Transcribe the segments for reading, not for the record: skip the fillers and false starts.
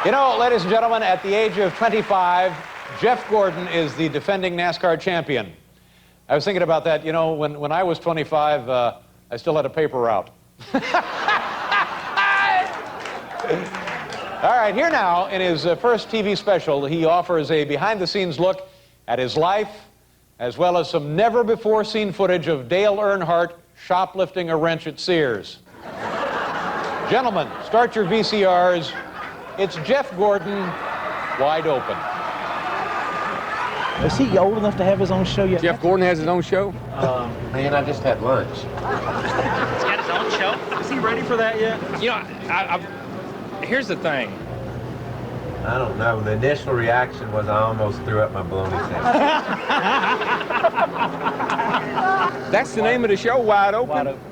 You know, ladies and gentlemen, at the age of 25, Jeff Gordon is the defending NASCAR champion. I was thinking about that, you know, when I was 25, I still had a paper route. All right, here now, in his first TV special, he offers a behind-the-scenes look at his life, as well as some never-before-seen footage of Dale Earnhardt shoplifting a wrench at Sears. Gentlemen, start your VCRs. It's Jeff Gordon, wide open. Is he old enough to have his own show yet? Jeff Gordon has his own show? Man, I just had lunch. He's got his own show? Is he ready for that yet? You know, here's the thing. I don't know. The initial reaction was I almost threw up my bologna sandwich. That's the name of the show, Wide Open? Wide Open.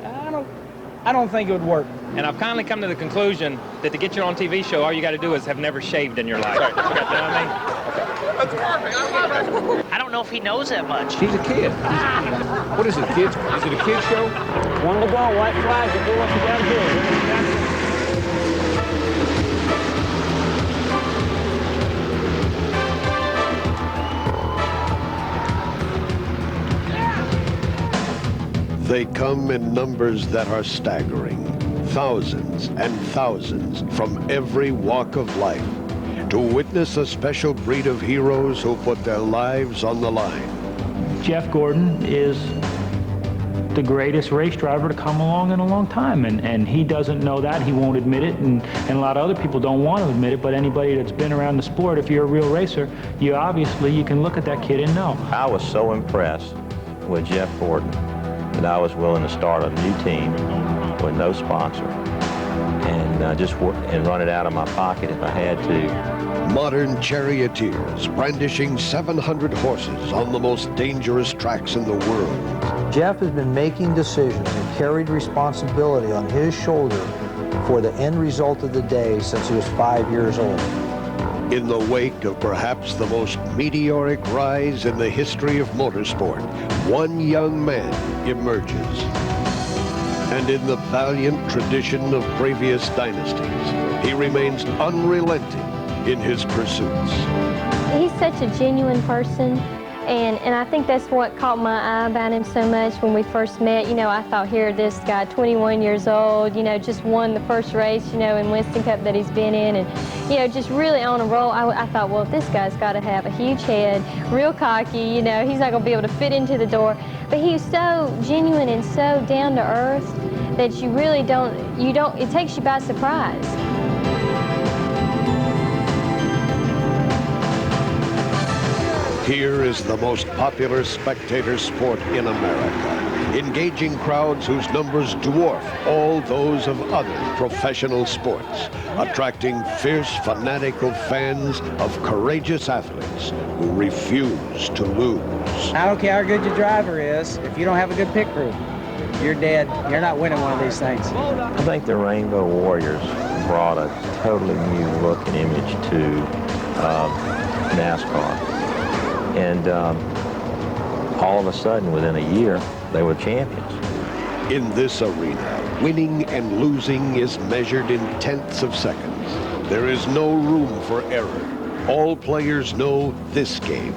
I don't think it would work. And I've kindly come to the conclusion that to get you on a TV show, all you got to do is have never shaved in your life. Sorry, you know what I mean? That's perfect. I love it. I don't know if he knows that much. He's a kid. What is it, kids? Is it a kid show? One to go, white flag, you do what you got to do. They come in numbers that are staggering. Thousands and thousands from every walk of life to witness a special breed of heroes who put their lives on the line. Jeff Gordon is the greatest race driver to come along in a long time, and he doesn't know that. He won't admit it, and a lot of other people don't want to admit it, but anybody that's been around the sport, if you're a real racer, you can look at that kid and know. I was so impressed with Jeff Gordon that I was willing to start a new team with no sponsor and just work and run it out of my pocket if I had to. Modern charioteers brandishing 700 horses on the most dangerous tracks in the world. Jeff has been making decisions and carried responsibility on his shoulder for the end result of the day since he was 5 years old. In the wake of perhaps the most meteoric rise in the history of motorsport, one young man emerges. And in the valiant tradition of previous dynasties, he remains unrelenting in his pursuits. He's such a genuine person, and I think that's what caught my eye about him so much when we first met. You know, I thought, here, this guy, 21 years old, you know, just won the first race, you know, in Winston Cup that he's been in, and, you know, just really on a roll. I thought, well, this guy's got to have a huge head, real cocky, you know, he's not going to be able to fit into the door. But he's so genuine and so down to earth that you really it takes you by surprise. Here is the most popular spectator sport in America, engaging crowds whose numbers dwarf all those of other professional sports, attracting fierce, fanatical fans of courageous athletes who refuse to lose. I don't care how good your driver is, if you don't have a good pit crew, you're dead. You're not winning one of these things. I think the Rainbow Warriors brought a totally new look and image to NASCAR. And all of a sudden, within a year, they were champions. In this arena, winning and losing is measured in tenths of seconds. There is no room for error. All players know this game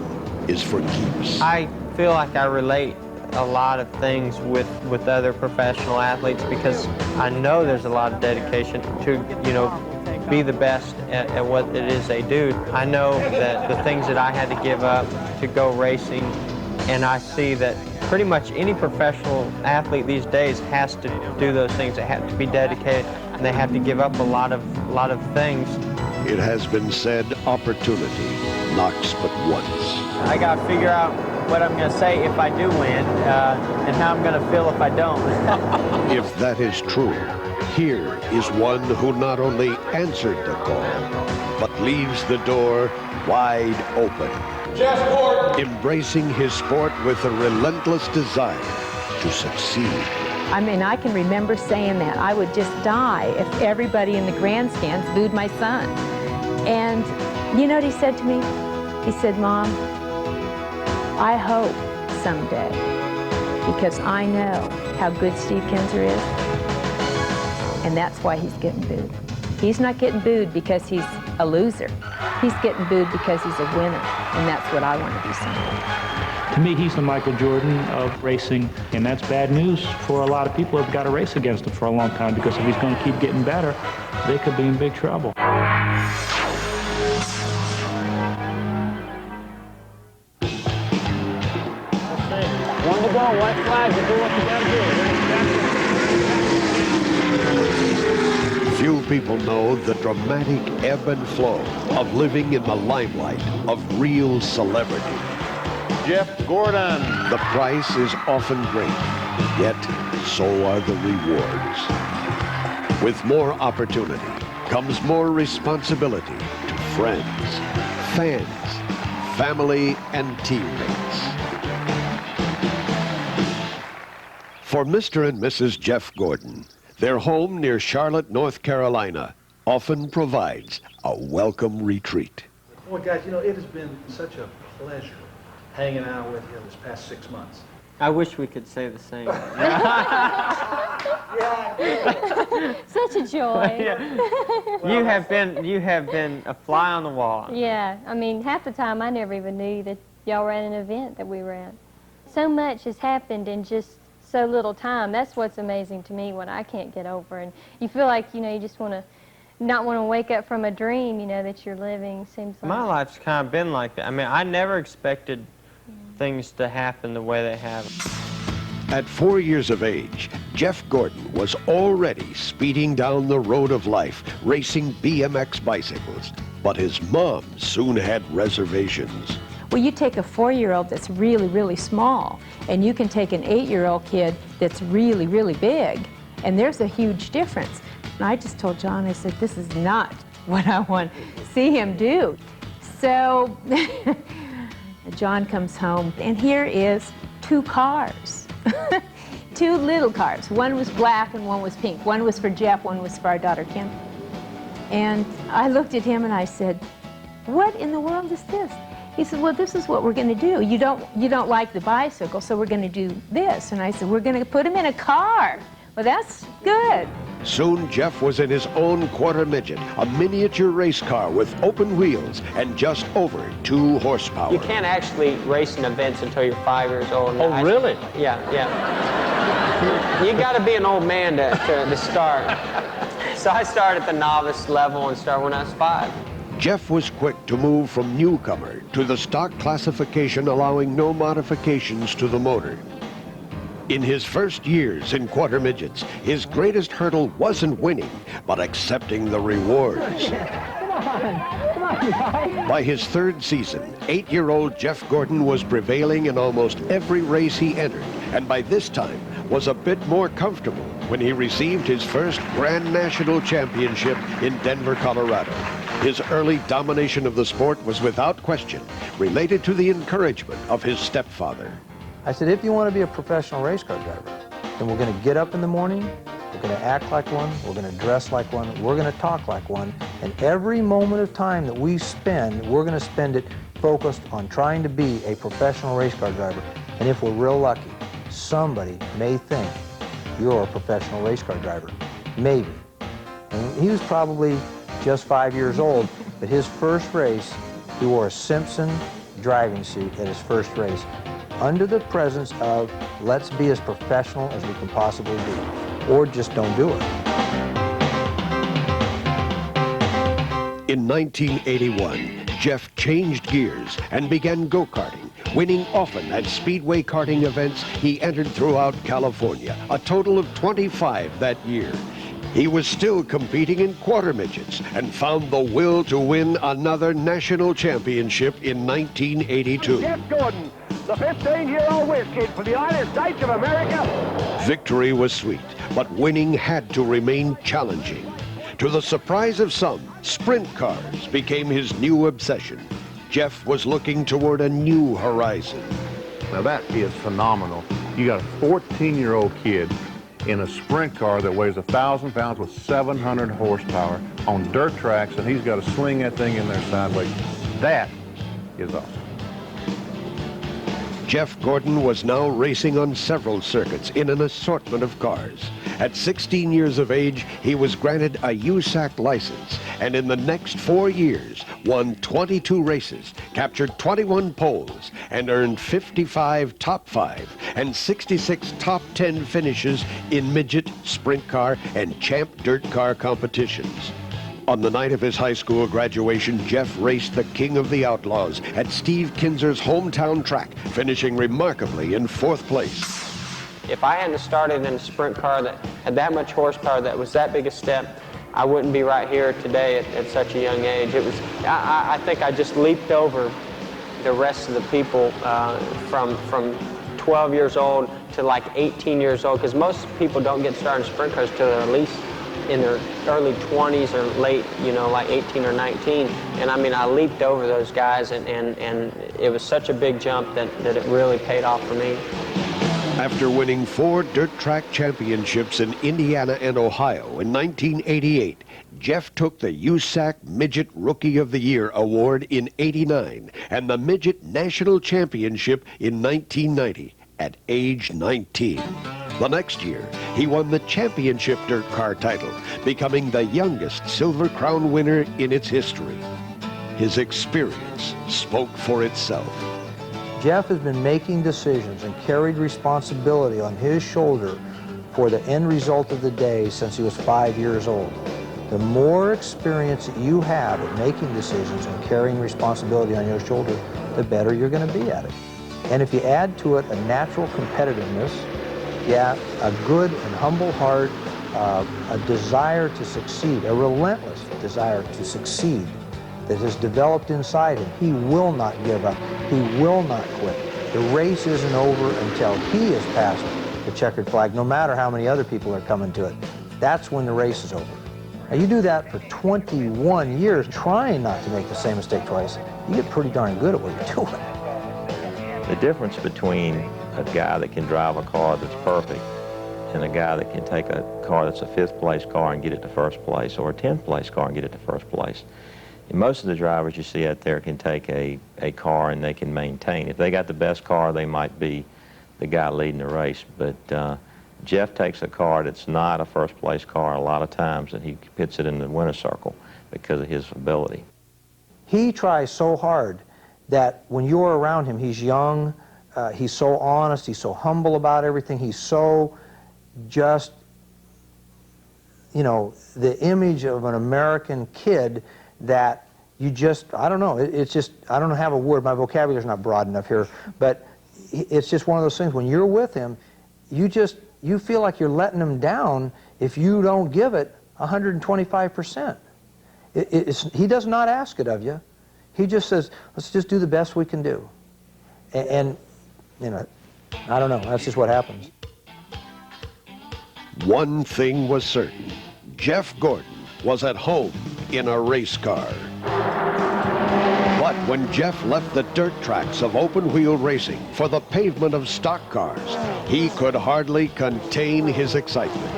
is for keeps. I feel like I relate a lot of things with other professional athletes because I know there's a lot of dedication to, you know, be the best at what it is they do. I know that the things that I had to give up to go racing, and I see that pretty much any professional athlete these days has to do those things. They have to be dedicated, and they have to give up a lot of things. It has been said, opportunity knocks but once. I got to figure out what I'm going to say if I do win, and how I'm going to feel if I don't. If that is true, here is one who not only answered the call, but leaves the door wide open. Jeff Gordon! Embracing his sport with a relentless desire to succeed. I mean, I can remember saying that. I would just die if everybody in the grandstands booed my son. And you know what he said to me? He said, Mom, I hope someday, because I know how good Steve Kinser is, and that's why he's getting booed. He's not getting booed because he's a loser. He's getting booed because he's a winner, and that's what I want to be someday. To me, he's the Michael Jordan of racing, and that's bad news for a lot of people who've got to race against him for a long time, because if he's going to keep getting better, they could be in big trouble. One to go, white flag, you do what you gotta do. Few people know the dramatic ebb and flow of living in the limelight of real celebrity. Jeff Gordon. The price is often great, yet so are the rewards. With more opportunity comes more responsibility to friends, fans, family, and teammates. For Mr. and Mrs. Jeff Gordon, their home near Charlotte, North Carolina, often provides a welcome retreat. Boy, guys, you know, it has been such a pleasure hanging out with you this past 6 months. I wish we could say the same. Such a joy. You have been a fly on the wall. Yeah, I mean, half the time I never even knew that y'all ran an event that we ran. So much has happened in just so little time. That's what's amazing to me, what I can't get over. And you feel like, you know, you just want to not want to wake up from a dream, you know, that you're living. Seems like My life's kind of been like that. I mean, I never expected things to happen the way they have. At 4 years of age, Jeff Gordon was already speeding down the road of life, racing BMX bicycles. But his mom soon had reservations. Well, you take a 4-year-old that's really, really small, and you can take an 8-year-old kid that's really, really big, and there's a huge difference. And I just told John, I said, this is not what I want to see him do. So John comes home, and here is 2 cars. 2 little cars. One was black and one was pink. One was for Jeff, one was for our daughter Kim. And I looked at him and I said, what in the world is this? He said, well, this is what we're going to do. You don't like the bicycle, so we're going to do this. And I said, we're going to put him in a car. Well, that's good. Soon, Jeff was in his own quarter midget, a miniature race car with open wheels and just over 2 horsepower. You can't actually race in events until you're 5 years old. Oh, really? Yeah. You got to be an old man to start. So I started at the novice level and started when I was 5. Jeff was quick to move from newcomer to the stock classification, allowing no modifications to the motor. In his first years in quarter midgets, his greatest hurdle wasn't winning, but accepting the rewards. By his 3rd season, 8-year-old Jeff Gordon was prevailing in almost every race he entered, and by this time was a bit more comfortable when he received his first Grand National Championship in Denver, Colorado. His early domination of the sport was without question related to the encouragement of his stepfather. I said, if you want to be a professional race car driver, then we're going to get up in the morning, we're going to act like one, we're going to dress like one, we're going to talk like one, and every moment of time that we spend, we're going to spend it focused on trying to be a professional race car driver. And if we're real lucky, somebody may think you're a professional race car driver. Maybe. And he was probably just 5 years old, but his first race, he wore a Simpson driving suit at his first race, under the presence of, let's be as professional as we can possibly be, or just don't do it. In 1981, Jeff changed gears and began go-karting, winning often at speedway karting events he entered throughout California, a total of 25 that year. He was still competing in quarter midgets and found the will to win another national championship in 1982. Jeff Gordon, the 15-year-old whiz kid for the United States of America. Victory was sweet, but winning had to remain challenging. To the surprise of some, sprint cars became his new obsession. Jeff was looking toward a new horizon. Now that is phenomenal. You got a 14-year-old kid in a sprint car that weighs 1,000 pounds with 700 horsepower on dirt tracks, and he's got to sling that thing in there sideways. That is awesome. Jeff Gordon was now racing on several circuits in an assortment of cars. At 16 years of age, he was granted a USAC license, and in the next 4 years, won 22 races, captured 21 poles, and earned 55 top 5 and 66 top 10 finishes in midget, sprint car, and champ dirt car competitions. On the night of his high school graduation, Jeff raced the King of the Outlaws at Steve Kinzer's hometown track, finishing remarkably in 4th place. If I hadn't started in a sprint car that had that much horsepower, that was that big a step, I wouldn't be right here today at such a young age. I think I just leaped over the rest of the people from 12 years old to like 18 years old, because most people don't get started in sprint cars till they're at least in their early 20s or late, like 18 or 19. And I mean, I leaped over those guys, and it was such a big jump that it really paid off for me. After winning 4 dirt track championships in Indiana and Ohio in 1988, Jeff took the USAC Midget Rookie of the Year award in '89 and the Midget National Championship in 1990 at age 19. The next year, he won the championship dirt car title, becoming the youngest Silver Crown winner in its history. His experience spoke for itself. Jeff has been making decisions and carried responsibility on his shoulder for the end result of the day since he was 5 years old. The more experience that you have at making decisions and carrying responsibility on your shoulder, the better you're going to be at it. And if you add to it a natural competitiveness, a good and humble heart, a desire to succeed, a relentless desire to succeed that has developed inside him, he will not give up. He will not quit. The race isn't over until he has passed the checkered flag, no matter how many other people are coming to it. That's when the race is over. Now, you do that for 21 years, trying not to make the same mistake twice. You get pretty darn good at what you're doing. The difference between a guy that can drive a car that's perfect and a guy that can take a car that's a 5th place car and get it to 1st place, or a 10th place car and get it to 1st place. And most of the drivers you see out there can take a car and they can maintain. If they got the best car, they might be the guy leading the race. But Jeff takes a car that's not a 1st place car a lot of times, and he puts it in the winner's circle because of his ability. He tries so hard that when you're around him, he's young, he's so honest, he's so humble about everything, he's so just, the image of an American kid that you just, I don't know, it's just, I don't have a word, my vocabulary's not broad enough here, but it's just one of those things, when you're with him, you feel like you're letting him down if you don't give it 125%. He does not ask it of you. He just says, let's just do the best we can do. And I don't know, that's just what happens. One thing was certain. Jeff Gordon was at home in a race car. But when Jeff left the dirt tracks of open-wheel racing for the pavement of stock cars, he could hardly contain his excitement.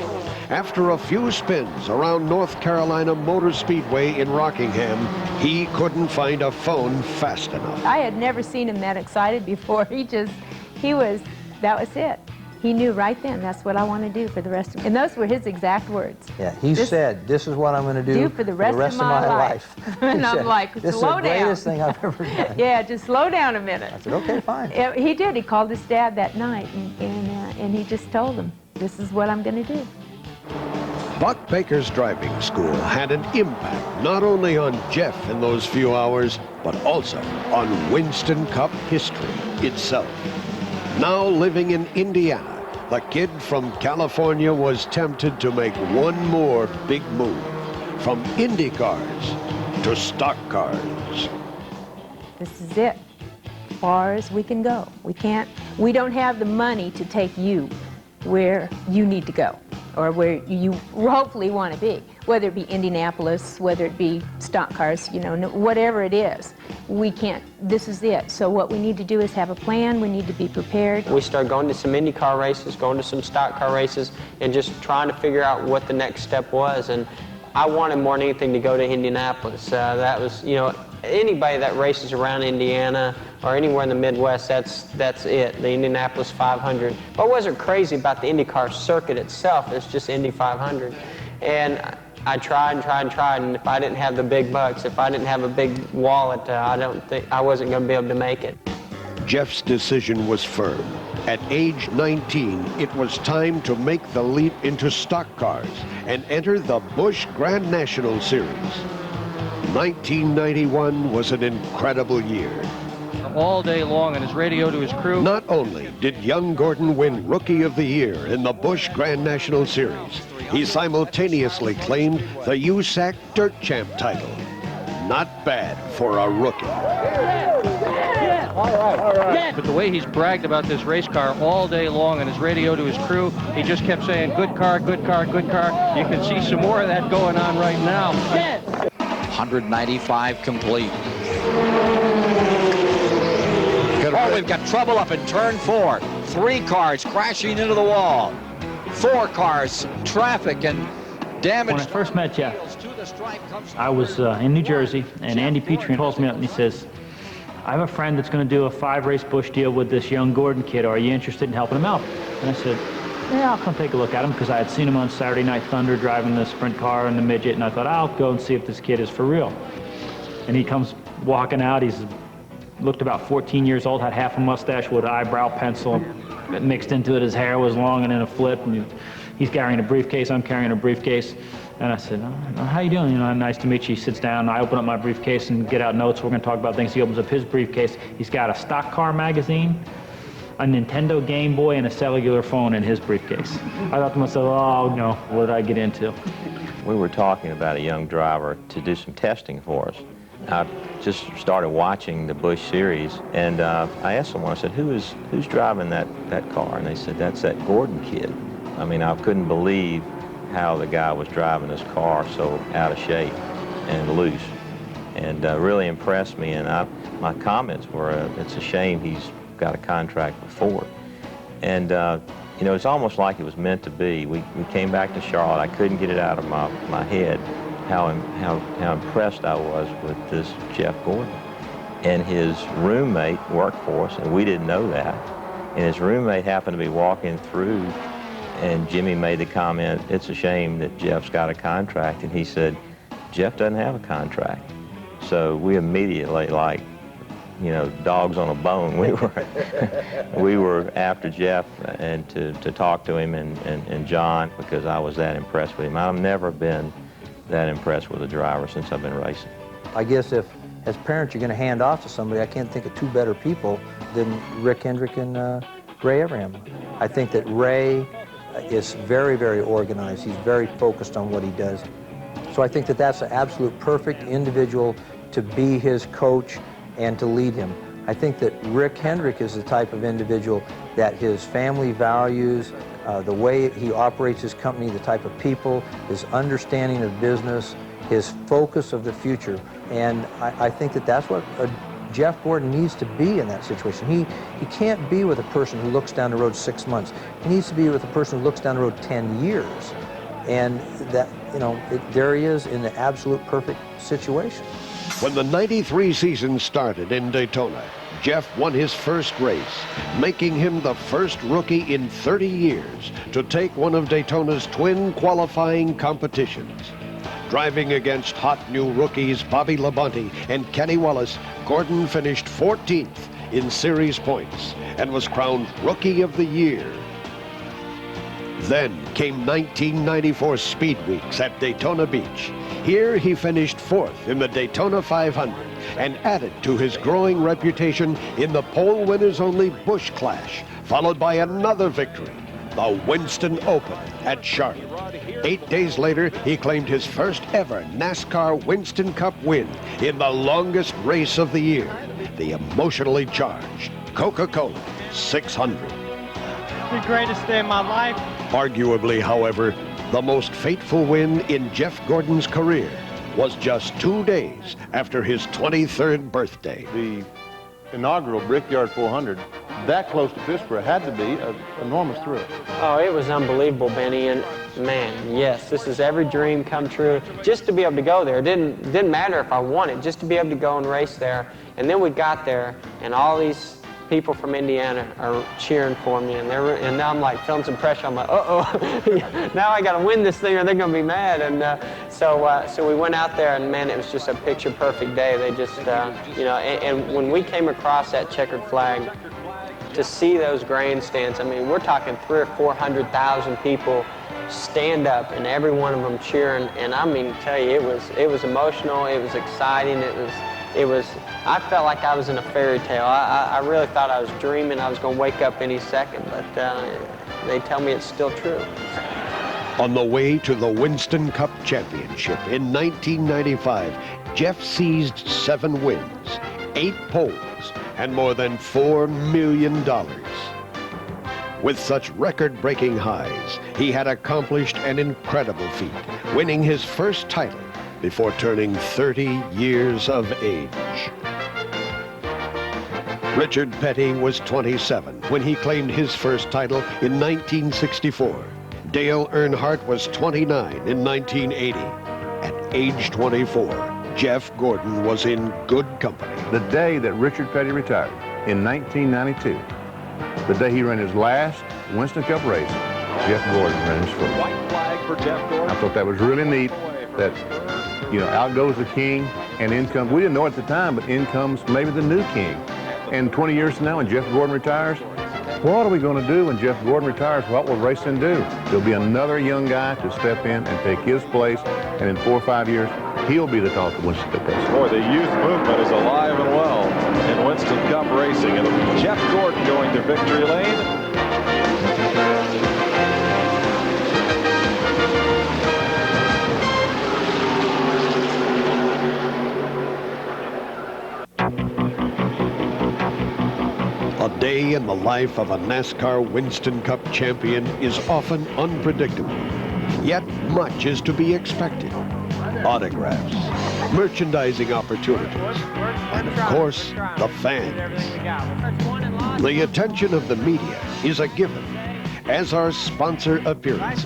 After a few spins around North Carolina Motor Speedway in Rockingham, he couldn't find a phone fast enough. I had never seen him that excited before. That was it. He knew right then, that's what I want to do for the rest of, and those were his exact words. Yeah, he said, this is what I'm going to do for the rest of my life. And I'm like, slow down. This is the greatest thing I've ever done. Yeah, just slow down a minute. I said, okay, fine. He did. He called his dad that night, and he just told him, this is what I'm going to do. Buck Baker's driving school had an impact not only on Jeff in those few hours, but also on Winston Cup history itself. Now living in Indiana, the kid from California was tempted to make one more big move, from Indy cars to stock cars. This is it, as far as we can go. We don't have the money to take you where you need to go, or where you hopefully want to be, whether it be Indianapolis, whether it be stock cars, whatever it is. We can't, this is it. So what we need to do is have a plan, we need to be prepared. We started going to some Indy car races, going to some stock car races, and just trying to figure out what the next step was. And I wanted more than anything to go to Indianapolis. That was, Anybody that races around Indiana or anywhere in the Midwest, that's it, the Indianapolis 500. What wasn't crazy about the IndyCar circuit itself is just Indy 500. And I tried and tried and tried, and if I didn't have the big bucks, if I didn't have a big wallet, I wasn't going to be able to make it. Jeff's decision was firm. At age 19, it was time to make the leap into stock cars and enter the Busch Grand National Series. 1991 was an incredible year. All day long on his radio to his crew. Not only did young Gordon win Rookie of the Year in the Busch Grand National Series, he simultaneously claimed the USAC Dirt Champ title. Not bad for a rookie. But the way he's bragged about this race car all day long on his radio to his crew, he just kept saying, good car, good car, good car. You can see some more of that going on right now. 195 complete. Oh, we've got trouble up in turn 4. 3 cars crashing into the wall. 4 cars, traffic and damage. When I first met Jeff, I was in New Jersey, and Andy Petrie calls me up and he says, I have a friend that's going to do a 5-race Busch deal with this young Gordon kid. Are you interested in helping him out? And I said, yeah, I'll come take a look at him, because I had seen him on Saturday Night Thunder driving the sprint car and the midget, and I thought, I'll go and see if this kid is for real. And he comes walking out. He's looked about 14 years old, had half a mustache with an eyebrow pencil mixed into it. His hair was long and in a flip, and he's carrying a briefcase. I'm carrying a briefcase. And I said, oh, how you doing? You know, nice to meet you. He sits down. I open up my briefcase and get out notes. We're going to talk about things. He opens up his briefcase. He's got a stock car magazine, a Nintendo Game Boy, and a cellular phone in his briefcase. I thought to myself, oh, no, what did I get into? We were talking about a young driver to do some testing for us. I just started watching the Busch series, and I asked someone, I said, who's driving that car? And they said, that's that Gordon kid. I mean, I couldn't believe how the guy was driving his car so out of shape and loose, and really impressed me. And my comments were, it's a shame he's got a contract with Ford. And you know, it's almost like it was meant to be. We came back to Charlotte. I couldn't get it out of my head how impressed I was with this Jeff Gordon. And his roommate worked for us, and we didn't know that. And his roommate happened to be walking through, and Jimmy made the comment, it's a shame that Jeff's got a contract. And he said, Jeff doesn't have a contract. So we immediately, like, you know, dogs on a bone, we were after Jeff and to talk to him and John, because I was that impressed with him. I've never been that impressed with a driver since I've been racing. I guess if, as parents, you're going to hand off to somebody, I can't think of 2 better people than Rick Hendrick and Ray Abraham. I think that Ray is very, very organized. He's very focused on what he does. So I think that that's an absolute perfect individual to be his coach and to lead him. I think that Rick Hendrick is the type of individual that his family values, the way he operates his company, the type of people, his understanding of business, his focus of the future. And I think that that's what Jeff Gordon needs to be in that situation. He can't be with a person who looks down the road 6 months. He needs to be with a person who looks down the road 10 years. And that, you know, there he is in the absolute perfect situation. When the '93 season started in Daytona, Jeff won his first race, making him the first rookie in 30 years to take one of Daytona's twin qualifying competitions. Driving against hot new rookies Bobby Labonte and Kenny Wallace, Gordon finished 14th in series points and was crowned Rookie of the Year. Then came 1994 Speed Weeks at Daytona Beach. Here he finished 4th in the Daytona 500 and added to his growing reputation in the pole winners only Busch Clash, followed by another victory, the Winston Open at Charlotte. 8 days later, he claimed his first ever NASCAR Winston Cup win in the longest race of the year, the emotionally charged Coca-Cola 600. The greatest day of my life. Arguably, however, the most fateful win in Jeff Gordon's career was just 2 days after his 23rd birthday. The inaugural Brickyard 400, that close to Pittsburgh, had to be an enormous thrill. Oh, it was unbelievable, Benny. And man, yes, this is every dream come true. Just to be able to go there. It didn't matter if I won it, just to be able to go and race there. And then we got there, and all these people from Indiana are cheering for me, and now I'm like feeling some pressure. I'm like, uh-oh, now I got to win this thing, or they're going to be mad. And so we went out there, and man, it was just a picture-perfect day. They just, you know, and when we came across that checkered flag, to see those grandstands, I mean, we're talking 300,000 or 400,000 people stand up, and every one of them cheering. And I mean, to tell you, it was emotional. It was exciting. It was. I felt like I was in a fairy tale. I really thought I was dreaming. I was going to wake up any second, but they tell me it's still true. On the way to the Winston Cup Championship in 1995, Jeff seized 7 wins, 8 poles, and more than $4 million. With such record-breaking highs, he had accomplished an incredible feat, winning his first title before turning 30 years of age. Richard Petty was 27 when he claimed his first title in 1964. Dale Earnhardt was 29 in 1980. At age 24, Jeff Gordon was in good company. The day that Richard Petty retired, in 1992, the day he ran his last Winston Cup race, Jeff Gordon ran his first. White flag for Jeff Gordon. I thought that was really neat that, you know, out goes the king and in comes, we didn't know at the time, but in comes maybe the new king. And 20 years from now, when Jeff Gordon retires, what are we going to do when Jeff Gordon retires? What will racing do? There'll be another young guy to step in and take his place, and in 4 or 5 years, he'll be the talk of Winston Cup racing. Boy, the youth movement is alive and well in Winston Cup racing. And Jeff Gordon going to victory lane. A day in the life of a NASCAR Winston Cup champion is often unpredictable, yet much is to be expected. Autographs, merchandising opportunities, and of course, the fans. The attention of the media is a given, as are sponsor appearances.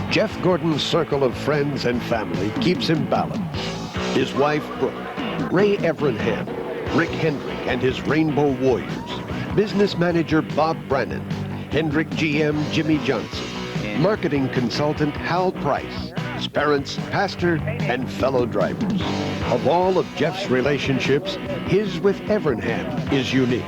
Jeff Gordon's circle of friends and family keeps him balanced. His wife, Brooke, Ray Evernham, Rick Hendrick and his Rainbow Warriors, business manager Bob Brannan, Hendrick GM Jimmy Johnson, marketing consultant Hal Price, his parents, pastor, and fellow drivers. Of all of Jeff's relationships, his with Evernham is unique.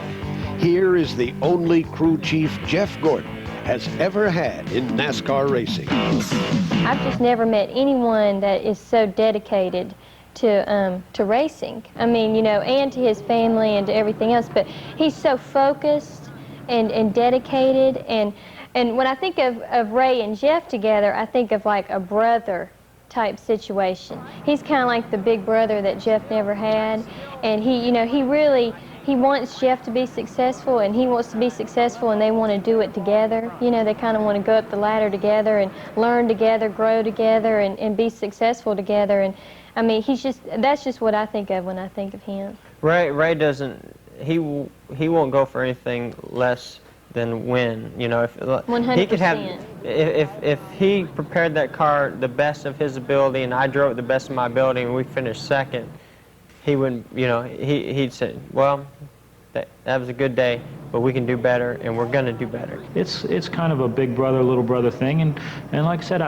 Here is the only crew chief Jeff Gordon has ever had in NASCAR racing. I've just never met anyone that is so dedicated to racing. I mean, you know, and to his family and to everything else, but he's so focused and dedicated, and when I think of Ray and Jeff together, I think of like a brother type situation. He's kind of like the big brother that Jeff never had, and he, you know, he wants Jeff to be successful, and he wants to be successful, and they want to do it together. You know, they kind of want to go up the ladder together and learn together, grow together, and be successful together. And I mean, that's just what I think of when I think of him. Ray doesn't, he won't go for anything less than win. You know, if 100%. He could have, if he prepared that car the best of his ability and I drove it the best of my ability and we finished second, he wouldn't, you know, he'd say, well, that was a good day, but we can do better, and we're going to do better. It's kind of a big brother, little brother thing, and like I said,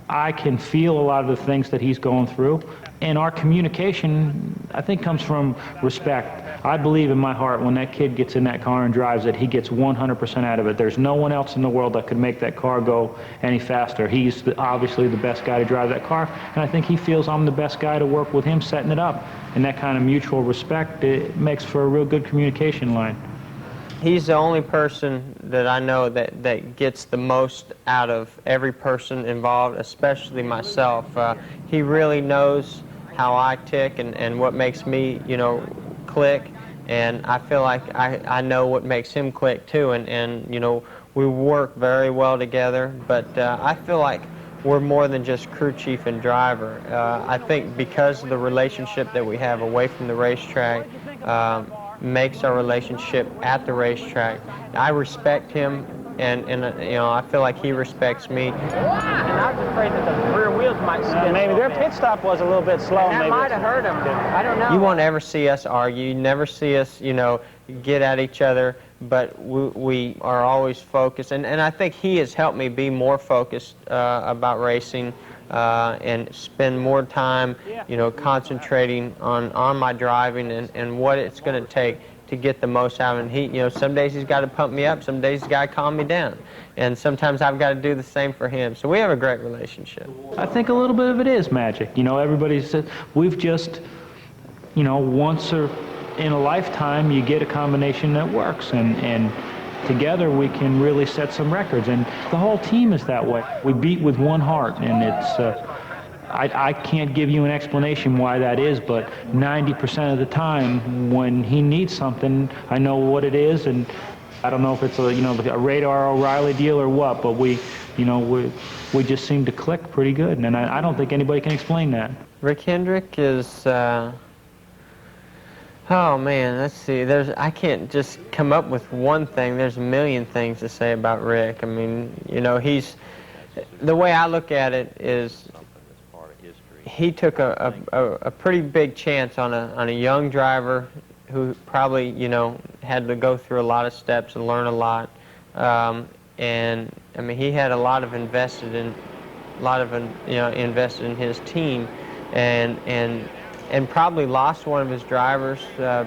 I can feel a lot of the things that he's going through, and our communication, I think, comes from respect. I believe in my heart when that kid gets in that car and drives it, he gets 100% out of it. There's no one else in the world that could make that car go any faster. He's obviously the best guy to drive that car, and I think he feels I'm the best guy to work with him setting it up. And that kind of mutual respect, it makes for a real good communication line. He's the only person that I know that gets the most out of every person involved, especially myself. He really knows how I tick and what makes me, you know, click, and I feel like I know what makes him click too, and you know, we work very well together, but I feel like we're more than just crew chief and driver. I think because of the relationship that we have away from the racetrack, makes our relationship at the racetrack. I respect him you know, I feel like he respects me. And I was afraid that the rear wheels might spin. Maybe their pit stop was a little bit slow. That might have hurt him. I don't know. You won't ever see us argue. You never see us, you know, get at each other. But we are always focused, and I think he has helped me be more focused about racing and spend more time, you know, concentrating on my driving and what it's going to take to get the most out of him. He, you know, some days he's got to pump me up, some days he's got to calm me down, and sometimes I've got to do the same for him. So we have a great relationship. I think a little bit of it is magic. You know, everybody says we've just, you know, once or in a lifetime, you get a combination that works, and together we can really set some records. And the whole team is that way. We beat with one heart, and it's. I can't give you an explanation why that is, but 90% of the time, when he needs something, I know what it is, and I don't know if it's a, you know, a Radar O'Reilly deal or what, but we just seem to click pretty good, and I don't think anybody can explain that. Rick Hendrick is. Oh man, let's see. I can't just come up with one thing. There's a million things to say about Rick. I mean, you know, the way I look at it is he took a pretty big chance on a young driver who probably, you know, had to go through a lot of steps and learn a lot. And I mean, he had a lot of invested in his team, and probably lost one of his drivers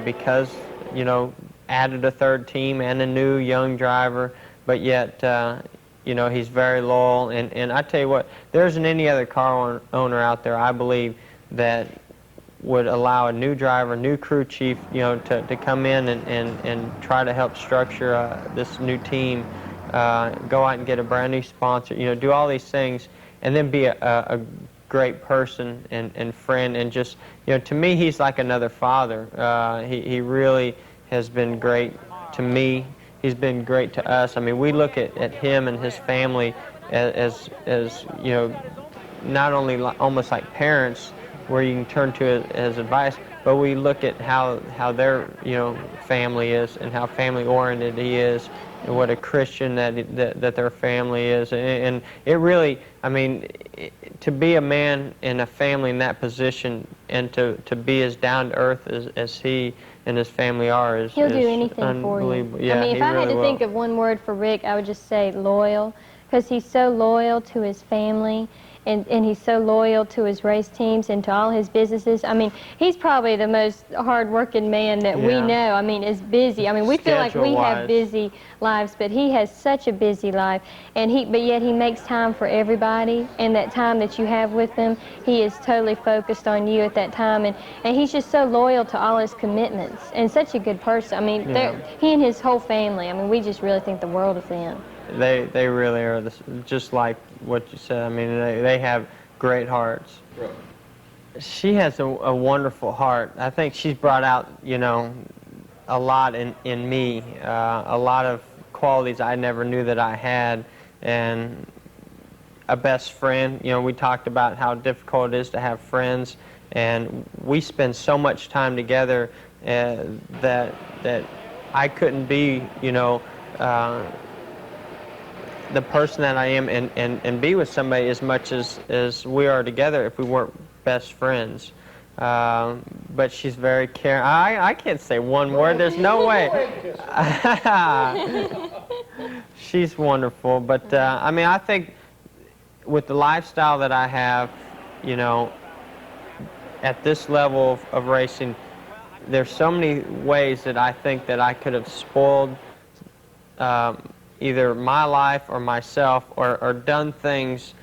because, you know, added a third team and a new young driver, but yet, you know, he's very loyal. And I tell you what, there isn't any other car owner out there, I believe, that would allow a new driver, new crew chief, you know, to come in and try to help structure this new team, go out and get a brand new sponsor, you know, do all these things, and then be a great person and friend, and just, you know, to me, he's like another father. He really has been great to me. He's been great to us. I mean, we look at him and his family as you know, not only almost like parents, where you can turn to as advice, but we look at how their, you know, family is and how family oriented he is, and what a Christian that their family is, and it really, I mean, to be a man in a family in that position and to be as down to earth as he and his family are is He'll do anything for you. Yeah, I mean, if I had to think of one word for Rick, I would just say loyal, because he's so loyal to his family. And he's so loyal to his race teams and to all his businesses. I mean, he's probably the most hard-working man that we know. I mean, is busy. I mean, we feel like we have busy lives, but he has such a busy life. And but yet he makes time for everybody. And that time that you have with him, he is totally focused on you at that time. And he's just so loyal to all his commitments and such a good person. I mean, he and his whole family, I mean, we just really think the world of them. They really are just like what you said. I mean, they have great hearts. Right. She has a wonderful heart. I think she's brought out, you know, a lot in me, a lot of qualities I never knew that I had, and a best friend. You know, we talked about how difficult it is to have friends, and we spend so much time together that I couldn't be, you know, the person that I am and be with somebody as much as we are together if we weren't best friends. But she's very caring. I can't say one word. There's no way. She's wonderful. But, I mean, I think with the lifestyle that I have, you know, at this level of racing, there's so many ways that I think that I could have spoiled either my life or myself, or done things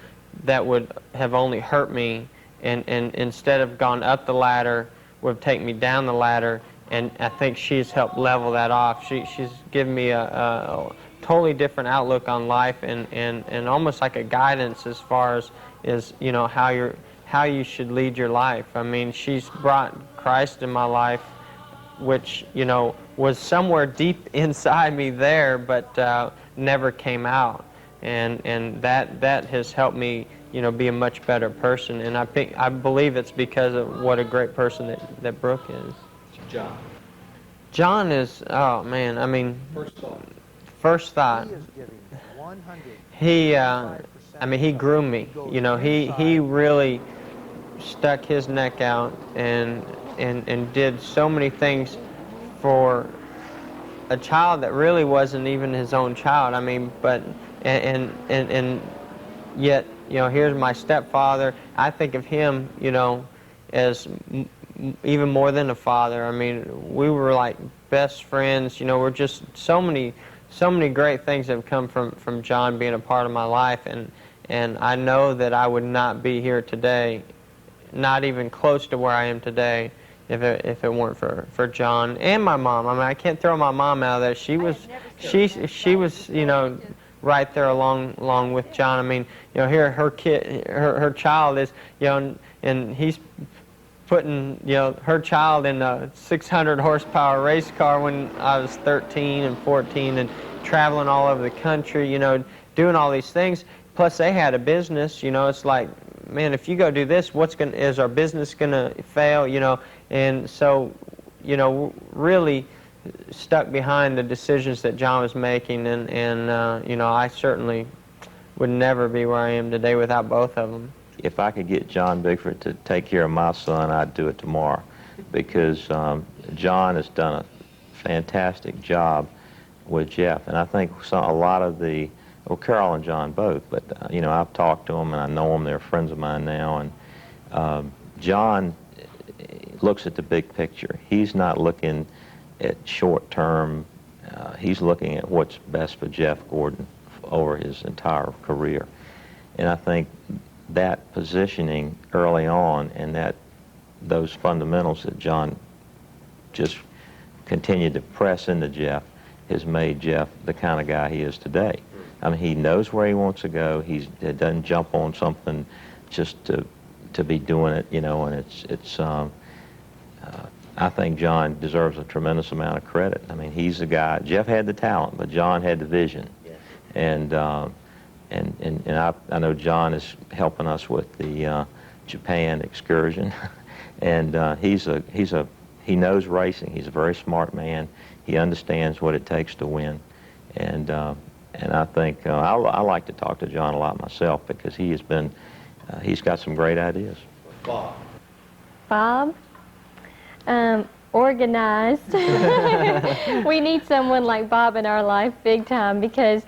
that would have only hurt me, and instead of gone up the ladder, would have taken me down the ladder, and I think she's helped level that off. She's given me a totally different outlook on life, and almost like a guidance as far as you know, how you should lead your life. I mean, she's brought Christ in my life, which, you know, was somewhere deep inside me there, but never came out, and that has helped me, you know, be a much better person. And I believe it's because of what a great person that Brooke is. John. John is, oh man, I mean, first thought, I mean, he groomed me. You know, he really stuck his neck out and did so many things for a child that really wasn't even his own child. I mean, but and yet, you know, here's my stepfather. I think of him, you know, as even more than a father. I mean, we were like best friends. You know, we're just so many great things have come from John being a part of my life, and I know that I would not be here today, not even close to where I am today, if it weren't for John and my mom. I mean, I can't throw my mom out of there. She was, you know, right there along with John. I mean, you know, here her child is, you know, and he's putting, you know, her child in a 600 horsepower race car when I was 13 and 14 and traveling all over the country, you know, doing all these things. Plus they had a business, you know. It's like, man, if you go do this, is our business gonna fail, you know? And so, you know, really stuck behind the decisions that John was making, and you know, I certainly would never be where I am today without both of them. If I could get John Bigford to take care of my son, I'd do it tomorrow, because John has done a fantastic job with Jeff, and I think a lot of the, well, Carol and John both, but you know, I've talked to them and I know them. They're friends of mine now, and John looks at the big picture. He's not looking at short term. He's looking at what's best for Jeff Gordon over his entire career, and I think that positioning early on and those fundamentals that John just continued to press into Jeff has made Jeff the kind of guy he is today. I mean, he knows where he wants to go. He doesn't jump on something just to be doing it, you know, and I think John deserves a tremendous amount of credit. I mean, he's the guy. Jeff had the talent, but John had the vision. And I know John is helping us with the Japan excursion, and he knows racing. He's a very smart man. He understands what it takes to win, and I think I like to talk to John a lot myself, because he's got some great ideas. Bob? Organized. We need someone like Bob in our life big time, because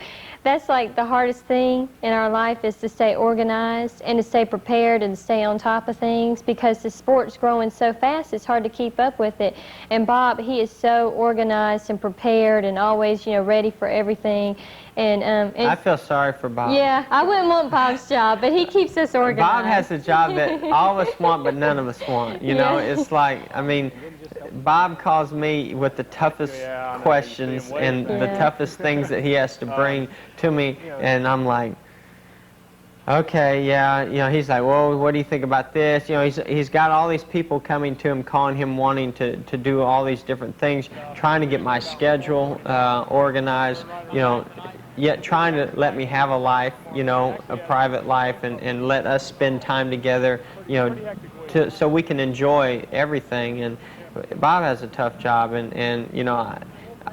that's like the hardest thing in our life, is to stay organized and to stay prepared and stay on top of things, because the sport's growing so fast it's hard to keep up with it. And Bob, he is so organized and prepared and always, you know, ready for everything. And I feel sorry for Bob. Yeah, I wouldn't want Bob's job, but he keeps us organized. Bob has a job that all of us want, but none of us want. You know, it's like, I mean, Bob calls me with the toughest questions and the toughest things that he has to bring to me, and I'm like, okay, yeah, you know, he's like, well, what do you think about this? You know, he's got all these people coming to him, calling him, wanting to do all these different things, trying to get my schedule organized, you know, yet trying to let me have a life, you know, a private life, and let us spend time together, you know, so we can enjoy everything. And Bob has a tough job, and you know,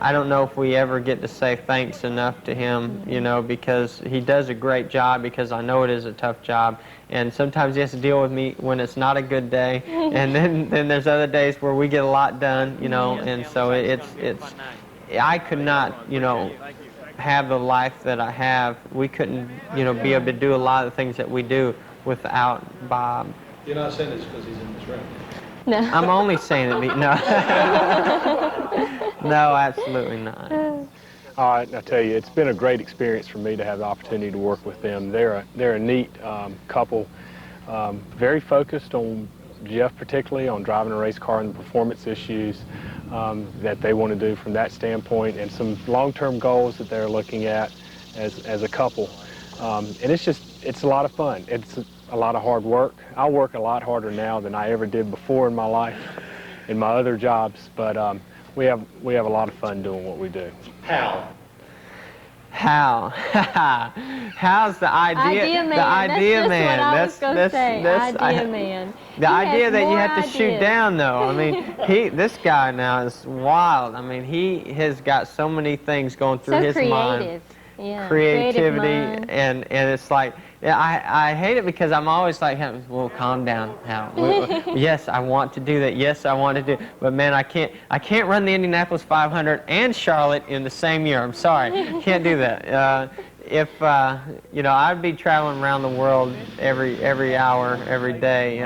I don't know if we ever get to say thanks enough to him, you know, because he does a great job, because I know it is a tough job, and sometimes he has to deal with me when it's not a good day, and then there's other days where we get a lot done, you know, and so I could not, you know, have the life that I have. We couldn't, you know, be able to do a lot of the things that we do without Bob. You're not saying this because he's in this room. No. I'm only saying it. No. No, absolutely not. All right, I tell you, it's been a great experience for me to have the opportunity to work with them. They're a neat couple, very focused on Jeff, particularly on driving a race car and the performance issues that they want to do from that standpoint, and some long-term goals that they're looking at as a couple. And it's a lot of fun. It's a lot of hard work. I work a lot harder now than I ever did before in my life, in my other jobs, but we have a lot of fun doing what we do. How? How? How's the idea? Idea man. The idea that's man. What I was gonna say. Idea man. The idea that you more have to shoot ideas. down, though. I mean, this guy now is wild. I mean, he has got so many things going through his mind. Creative. Yeah. Creativity, Mind. and it's like, yeah, I hate it because I'm always like, well, calm down, Hal. Yes, I want to do that. Yes, I want to do, but man, I can't run the Indianapolis 500 and Charlotte in the same year. I'm sorry, can't do that. If you know, I'd be traveling around the world every hour, every day.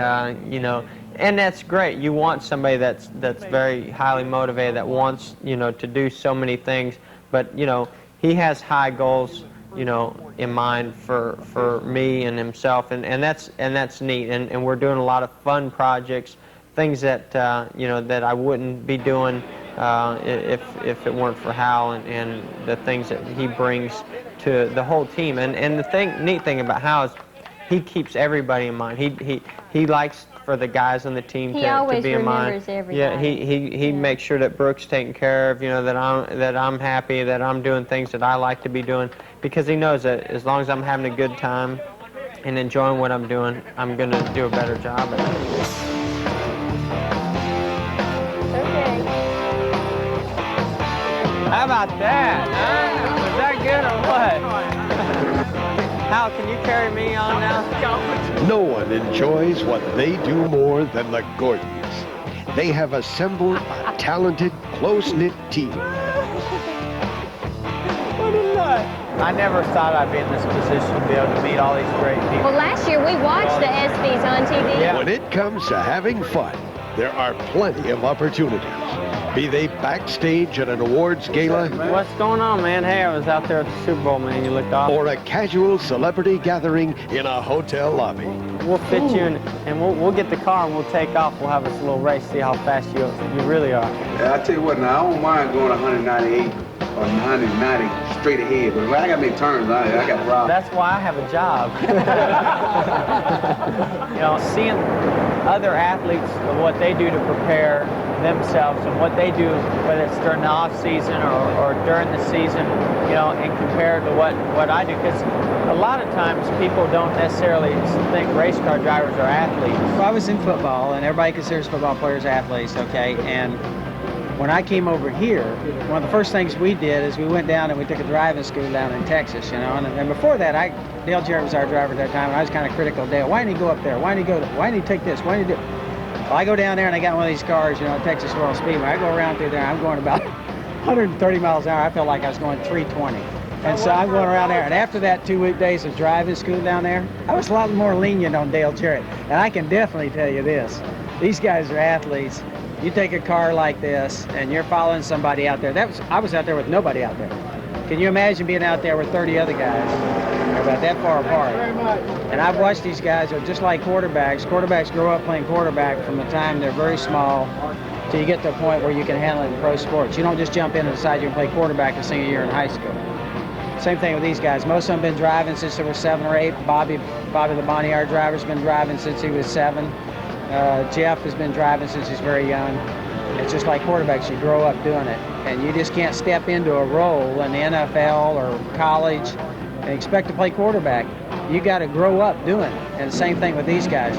You know, and that's great. You want somebody that's very highly motivated, that wants, you know, to do so many things. But you know, he has high goals, you know, in mind for me and himself, and that's neat. And we're doing a lot of fun projects, things that you know, that I wouldn't be doing if it weren't for Hal and the things that he brings to the whole team. And the neat thing about Hal is he keeps everybody in mind. He likes for the guys on the team to be in mind. Yeah, he makes sure that Brooke's taken care of, you know, that I'm happy, that I'm doing things that I like to be doing, because he knows that as long as I'm having a good time and enjoying what I'm doing, I'm going to do a better job at it. Okay. How about that? Huh? Was that good or what? Hal, can you carry me on now? No one enjoys what they do more than the Gordons. They have assembled a talented, close-knit team. I never thought I'd be in this position to be able to meet all these great people. Well, last year we watched the ESPYs on TV. Yeah. When it comes to having fun, there are plenty of opportunities. Be they backstage at an awards gala. What's going on, man? Hey, I was out there at the Super Bowl, man. You looked off. Or a casual celebrity gathering in a hotel lobby. We'll fit you in, and we'll get the car and we'll take off. We'll have us a little race, see how fast you really are. Yeah, I tell you what, now I don't mind going 198 or 190 straight ahead, but when I got to make turns, I got problems. That's why I have a job. You know, seeing other athletes, what they do to prepare themselves and what they do, whether it's during the off season or during the season, you know, and compared to what I do, because a lot of times people don't necessarily think race car drivers are athletes. Well, I was in football, and everybody considers football players athletes, okay? And when I came over here, one of the first things we did is we went down and we took a driving school down in Texas, you know. And before that, Dale Jarrett was our driver at that time, and I was kind of critical of Dale. Why didn't he go up there? Why didn't he go? Why didn't he take this? Why didn't he do? Well, I go down there and I got one of these cars, you know, Texas World Speedway. I go around through there. I'm going about 130 miles an hour. I felt like I was going 320. And so I'm going around there. And after that 2 weekdays of driving school down there, I was a lot more lenient on Dale Jarrett. And I can definitely tell you this: these guys are athletes. You take a car like this and you're following somebody out there. I was out there with nobody out there. Can you imagine being out there with 30 other guys? They're about that far apart. And I've watched these guys. They're just like quarterbacks. Quarterbacks grow up playing quarterback from the time they're very small till you get to a point where you can handle it in pro sports. You don't just jump in and decide you can play quarterback a single year in high school. Same thing with these guys. Most of them have been driving since they were 7 or 8. Bobby the Bonnier driver's been driving since he was 7. Jeff has been driving since he's very young. It's just like quarterbacks, you grow up doing it. And you just can't step into a role in the NFL or college and expect to play quarterback. You got to grow up doing it. And the same thing with these guys.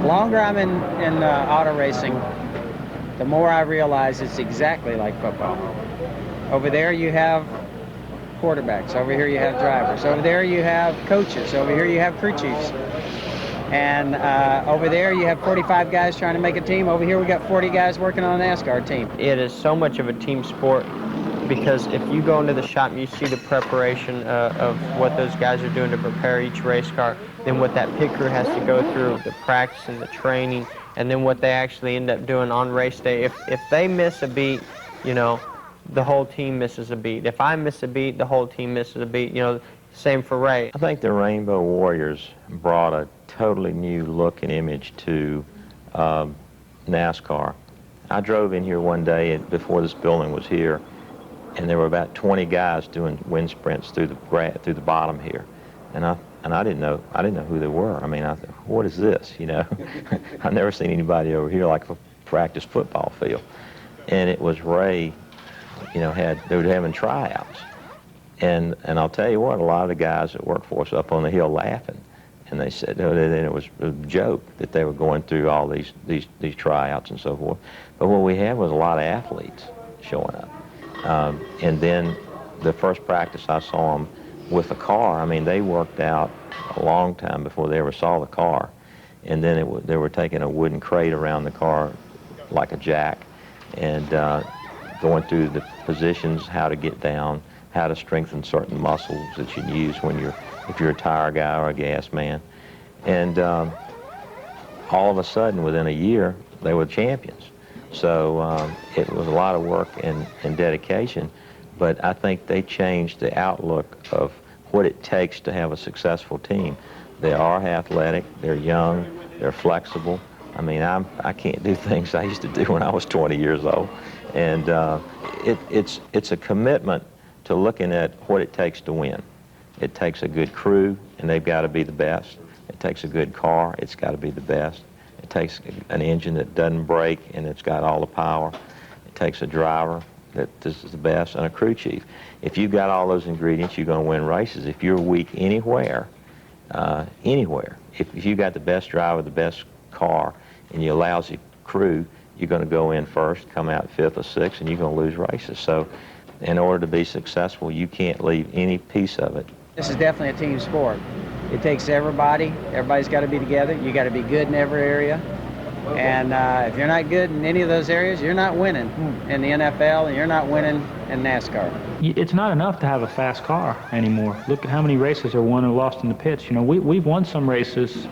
The longer I'm in auto racing, the more I realize it's exactly like football. Over there you have quarterbacks. Over here you have drivers. Over there you have coaches. Over here you have crew chiefs. And over there you have 45 guys trying to make a team. Over here we got 40 guys working on a NASCAR team. It is so much of a team sport, because if you go into the shop and you see the preparation of what those guys are doing to prepare each race car, then what that pit crew has to go through, the practice and the training, and then what they actually end up doing on race day. If they miss a beat, you know, the whole team misses a beat. If I miss a beat, the whole team misses a beat. You know, same for Ray. I think the Rainbow Warriors brought a totally new look and image to NASCAR. I drove in here one day before this building was here, and there were about 20 guys doing wind sprints through the bottom here, and I didn't know who they were. I mean, I thought, what is this? You know, I've never seen anybody over here like a practice football field, and it was Ray. You know, they were having tryouts, And I'll tell you what, a lot of the guys that work for us up on the hill laughing. And they said, and it was a joke that they were going through all these tryouts and so forth. But what we had was a lot of athletes showing up. And then the first practice I saw them with a car, I mean, they worked out a long time before they ever saw the car. And then they were taking a wooden crate around the car like a jack and going through the positions, how to get down, how to strengthen certain muscles that you use if you're a tire guy or a gas man. And all of a sudden, within a year, they were champions. So it was a lot of work and dedication, but I think they changed the outlook of what it takes to have a successful team. They are athletic, they're young, they're flexible. I mean, I can't do things I used to do when I was 20 years old. And it's a commitment to looking at what it takes to win. It takes a good crew, and they've got to be the best. It takes a good car, it's got to be the best. It takes an engine that doesn't break and it's got all the power. It takes a driver that is the best, and a crew chief. If you've got all those ingredients, you're going to win races. If you're weak anywhere, if you got the best driver, the best car, and you're a lousy crew, you're going to go in first, come out fifth or sixth, and you're going to lose races. So in order to be successful, you can't leave any piece of it. This is definitely a team sport. It takes everybody. Everybody's got to be together. You got to be good in every area. And if you're not good in any of those areas, you're not winning in the NFL, and you're not winning in NASCAR. It's not enough to have a fast car anymore. Look at how many races are won or lost in the pits. You know, we've won some races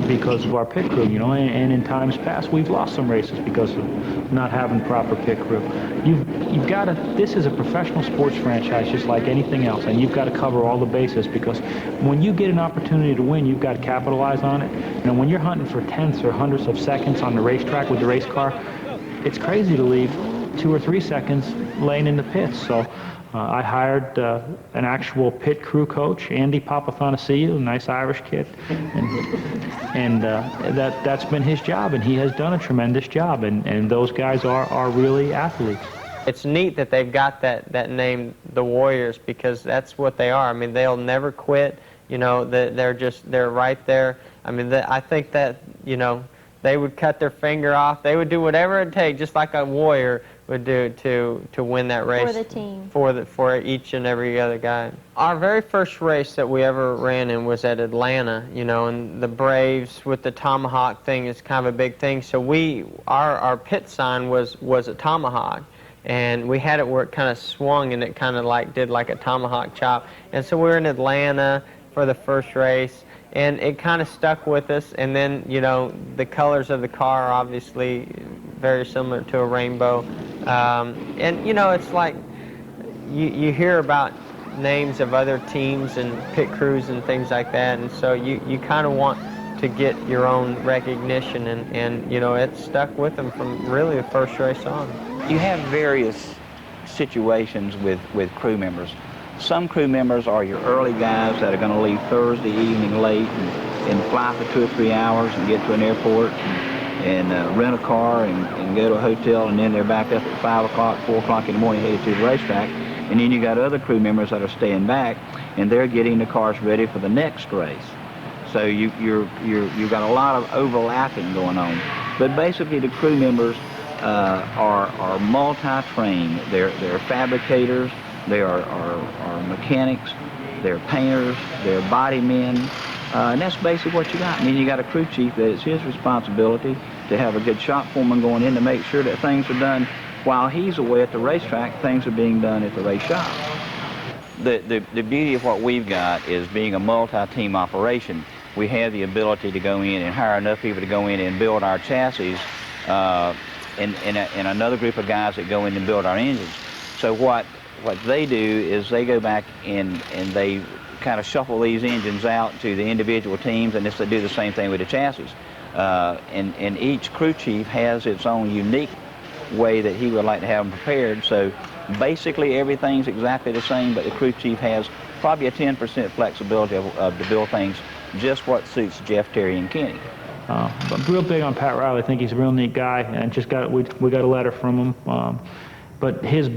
because of our pit crew, you know, and in times past we've lost some races because of not having proper pit crew. You've got to, this is a professional sports franchise just like anything else, and you've got to cover all the bases, because when you get an opportunity to win, you've got to capitalize on it. You know, when you're hunting for tenths or hundredths of seconds on the racetrack with the race car, it's crazy to leave 2 or 3 seconds laying in the pits. So I hired an actual pit crew coach, Andy Papathanassiou, a nice Irish kid, and that's been his job, and he has done a tremendous job, and those guys are really athletes. It's neat that they've got that name, the Warriors, because that's what they are. I mean, they'll never quit. You know, they're right there. I mean, I think that, you know, they would cut their finger off. They would do whatever it takes, just like a warrior would do to win that race. For the team. For each and every other guy. Our very first race that we ever ran in was at Atlanta, you know, and the Braves with the tomahawk thing is kind of a big thing. So our pit sign was a tomahawk. And we had it where it kind of swung and it kind of like did like a tomahawk chop. And so we were in Atlanta for the first race, and it kind of stuck with us. And then, you know, the colors of the car are obviously very similar to a rainbow. And, you know, it's like you hear about names of other teams and pit crews and things like that, and so you kind of want to get your own recognition, and you know, it stuck with them from really the first race on. You have various situations with crew members. Some crew members are your early guys that are going to leave Thursday evening late and fly for 2 or 3 hours and get to an airport and rent a car and go to a hotel, and then they're back up at 5 o'clock, 4 o'clock in the morning headed to the racetrack. And then you got other crew members that are staying back, and they're getting the cars ready for the next race. So you've got a lot of overlapping going on. But basically the crew members are multi-trained. They're fabricators, they are mechanics, they're painters, they're body men, and that's basically what you got. And then you got a crew chief that it's his responsibility to have a good shop foreman going in to make sure that things are done while he's away at the racetrack, things are being done at the race shop. The beauty of what we've got is being a multi-team operation. We have the ability to go in and hire enough people to go in and build our chassis, and another group of guys that go in and build our engines. So what they do is they go back and they kind of shuffle these engines out to the individual teams, and they do the same thing with the chassis. And each crew chief has its own unique way that he would like to have them prepared. So basically everything's exactly the same, but the crew chief has probably a 10% flexibility to build things just what suits Jeff, Terry, and Kenny. I'm real big on Pat Riley. I think he's a real neat guy, and we got a letter from him. But in his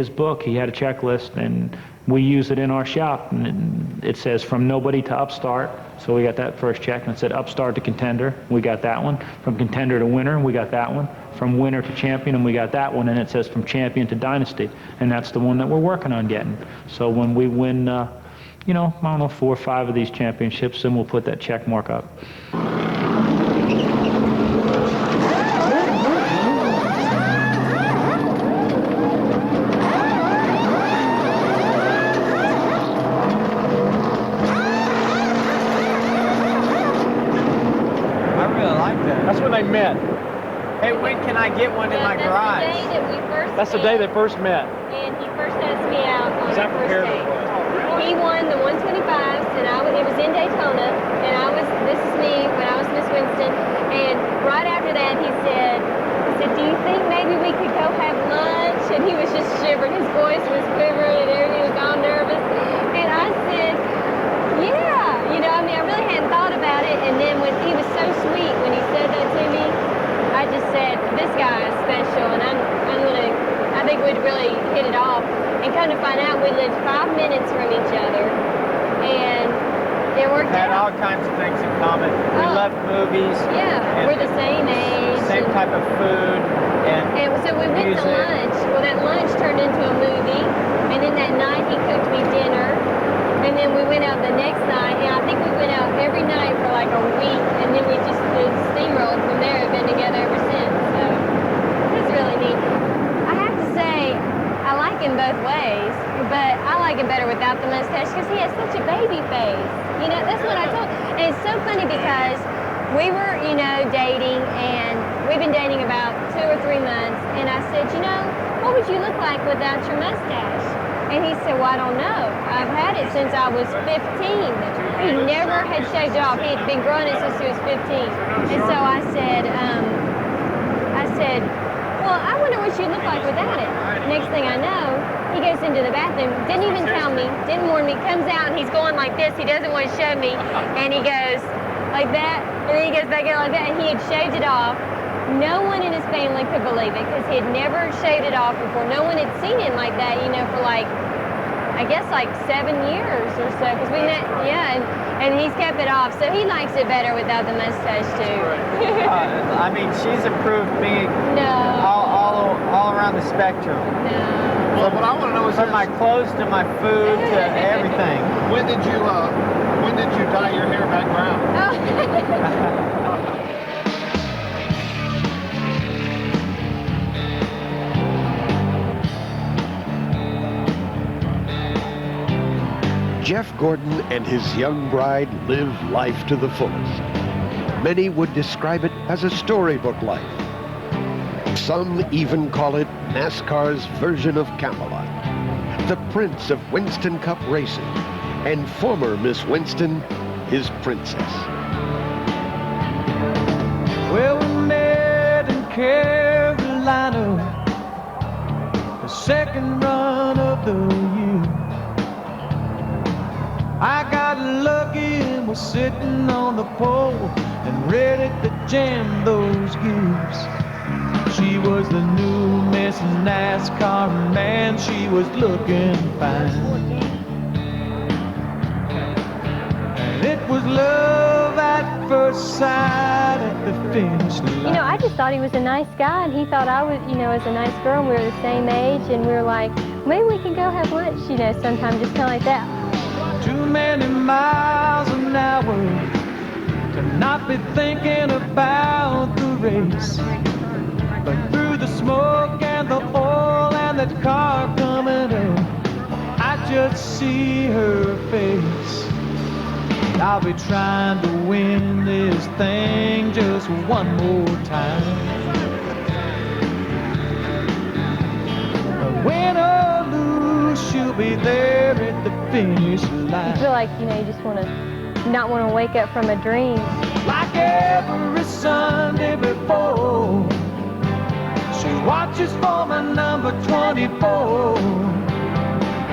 book, he had a checklist, and we use it in our shop. And it says from nobody to upstart. So we got that first check, and it said upstart to contender. We got that one. From contender to winner, we got that one. From winner to champion, and we got that one. And it says from champion to dynasty. And that's the one that we're working on getting. So when we win, you know, I don't know, 4 or 5 of these championships, then we'll put that check mark up. That's when they met. Hey, when can I get one in my garage? That's the day that we first That's the day they first met. And he first asked me out on Is that the first prepared day. for He won the 125s, and it was in Daytona, and this is me when I was Miss Winston, and right after that he said, do you think maybe we could go have lunch? And he was just shivering, his voice was quivering, and everything was all nervous, and I said, yeah, you know, I mean, I really hadn't thought about it, and then when he was so sweet when he said that to me, I just said, this guy is special, and I think we'd really hit it off. And come to find out, we lived 5 minutes from each other, and it worked Had out. all kinds of things in common. We loved movies. Yeah, we're the same age. Same type of food. And so we went to lunch. Well, that lunch turned into a movie, and then that night he cooked me dinner, and then we went out the next night, and I think we went out every night for like a week, and then we just steamrolled from there. We've been together ever since, so it's really neat. I have to say, I like him both ways, but I like him better without the mustache because he has such a baby face. You know, that's what I told. And it's so funny because we were, you know, dating, and we've been dating about 2 or 3 months, and I said, you know, what would you look like without your mustache? And he said, well, I don't know. I've had it since I was 15. He never had shaved it off. He had been growing it since he was 15. And so I said, well, I wonder what you look like without it. Next thing I know, he goes into the bathroom, didn't even tell me, didn't warn me, comes out and he's going like this. He doesn't want to show me. And he goes like that, and then he goes back out like that, and he had shaved it off. No one in his family could believe it because he had never shaved it off before. No one had seen him like that, you know, for like, I guess like 7 years or so. Because we met, yeah, and he's kept it off. So he likes it better without the mustache too. I mean, she's improved me all around the spectrum. No. Well, what I want to know is from my clothes to my food to everything. When did you dye your hair back brown? Jeff Gordon and his young bride live life to the fullest. Many would describe it as a storybook life. Some even call it NASCAR's version of Camelot. The prince of Winston Cup racing, and former Miss Winston, his princess. Well, we met in Carolina, the second run of the year. I got lucky and was sitting on the pole and ready to jam those gears. She was the new Miss NASCAR, man, she was looking fine. And it was love at first sight at the finish line. You know, I just thought he was a nice guy, and he thought I was, you know, as a nice girl, and we were the same age, and we were like, maybe we can go have lunch, you know, sometime, just kind of like that. Too many miles an hour to not be thinking about the race. But through the smoke and the oil and that car coming up, I just see her face. I'll be trying to win this thing just one more time. Win or lose, she'll be there at the finish line. You feel like, you know, you just want to not want to wake up from a dream. Like every Sunday before, she watches for my number 24.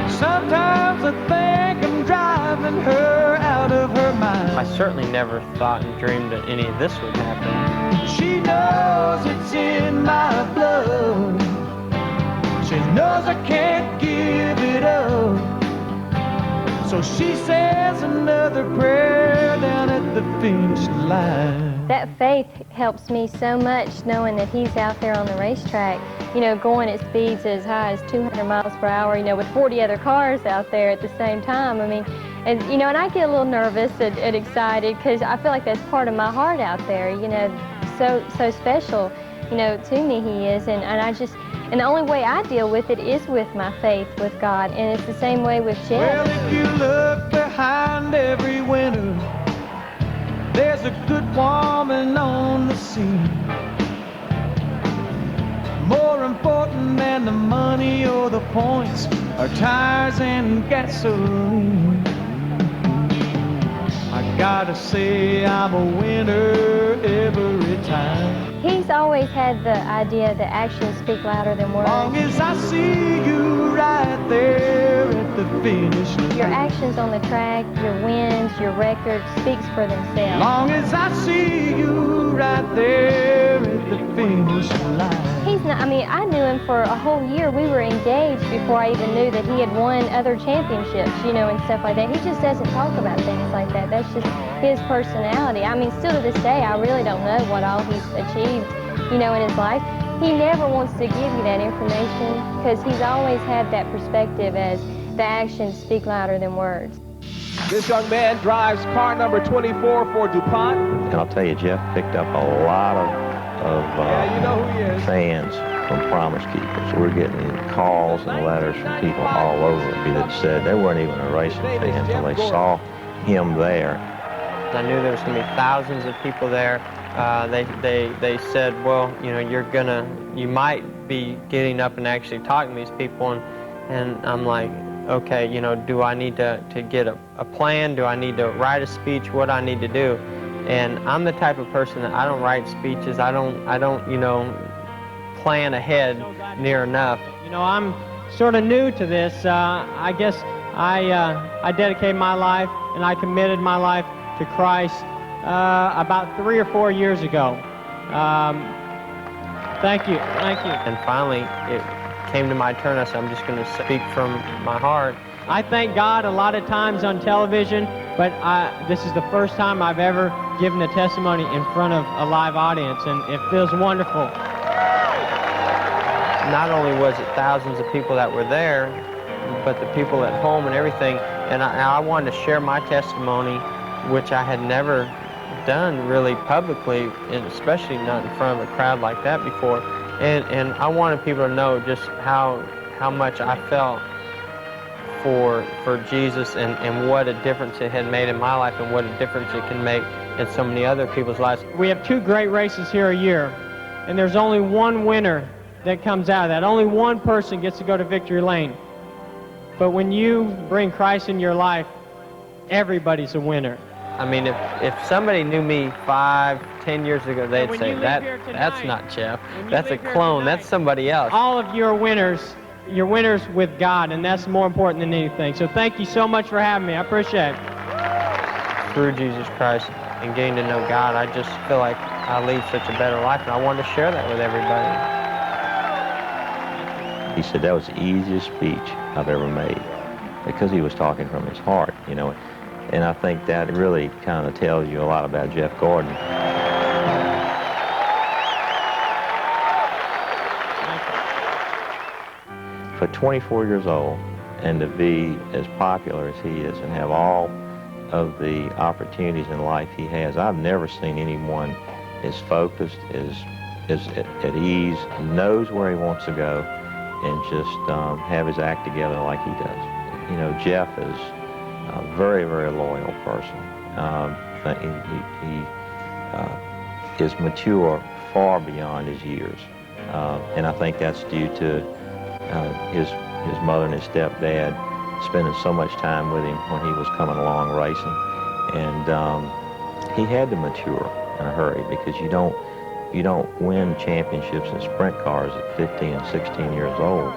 Sometimes I think I'm driving her out of her mind. I certainly never thought and dreamed that any of this would happen. She knows it's in my blood. She she says another prayer down at the finish line. That faith helps me so much, knowing that he's out there on the racetrack, you know, going at speeds as high as 200 miles per hour, you know, with 40 other cars out there at the same time. I mean, and, you know, and I get a little nervous and excited because I feel like that's part of my heart out there, you know, so special, you know, to me he is. And the only way I deal with it is with my faith with God. And it's the same way with Jeff. Well, if you look behind every winner, there's a good woman on the scene. More important than the money or the points are tires and gasoline. I gotta say I'm a winner every time. He's always had the idea that actions speak louder than words. Long as I see you right there at the finish line. Your actions on the track, your wins, your record speaks for themselves. Long as I see you right there at the finish line. He's not, I mean, I knew him for a whole year. We were engaged before I even knew that he had won other championships, you know, and stuff like that. He just doesn't talk about things like that. That's just his personality. I mean, still to this day, I really don't know what all he's achieved, you know, in his life. He never wants to give you that information because he's always had that perspective as the actions speak louder than words. This young man drives car number 24 for DuPont. And I'll tell you, Jeff picked up a lot of Yeah, you know who he is. fans from Promise Keepers. We're getting calls and letters from people all over that said they weren't even a racing fan until they saw him there. I knew there was going to be thousands of people there. They said, well, you know, you might be getting up and actually talking to these people, and I'm like, okay, you know, do I need to get a plan? Do I need to write a speech? What do I need to do? And I'm the type of person that I don't write speeches. I don't, you know, plan ahead near enough. You know, I'm sort of new to this. I guess I dedicated my life and I committed my life to Christ about 3 or 4 years ago. Thank you. And finally, it came to my turn. I said, I'm just going to speak from my heart. I thank God a lot of times on television, but this is the first time I've ever given a testimony in front of a live audience, and it feels wonderful. Not only was it thousands of people that were there, but the people at home and everything, and I wanted to share my testimony, which I had never done really publicly, and especially not in front of a crowd like that before. And I wanted people to know just how much I felt for Jesus and what a difference it had made in my life and what a difference it can make in so many other people's lives. We have 2 great races here a year, and there's only one winner that comes out of that. Only one person gets to go to victory lane. But when you bring Christ in your life, everybody's a winner. I mean, if somebody knew me 5, 10 years ago, they'd say, that's not Jeff. That's a clone. That's somebody else. All of you are winners. You're winners with God, and that's more important than anything. So thank you so much for having me. I appreciate it. Through Jesus Christ and getting to know God, I just feel like I lead such a better life, and I wanted to share that with everybody. He said that was the easiest speech I've ever made because he was talking from his heart, you know. And I think that really kind of tells you a lot about Jeff Gordon. For 24 years old and to be as popular as he is and have all of the opportunities in life he has, I've never seen anyone as focused, as at ease, knows where he wants to go, and just have his act together like he does. You know, Jeff is a very, very loyal person. He is mature far beyond his years, and I think that's due to his mother and his stepdad spending so much time with him when he was coming along racing, and he had to mature in a hurry because you don't win championships in sprint cars at 15 and 16 years old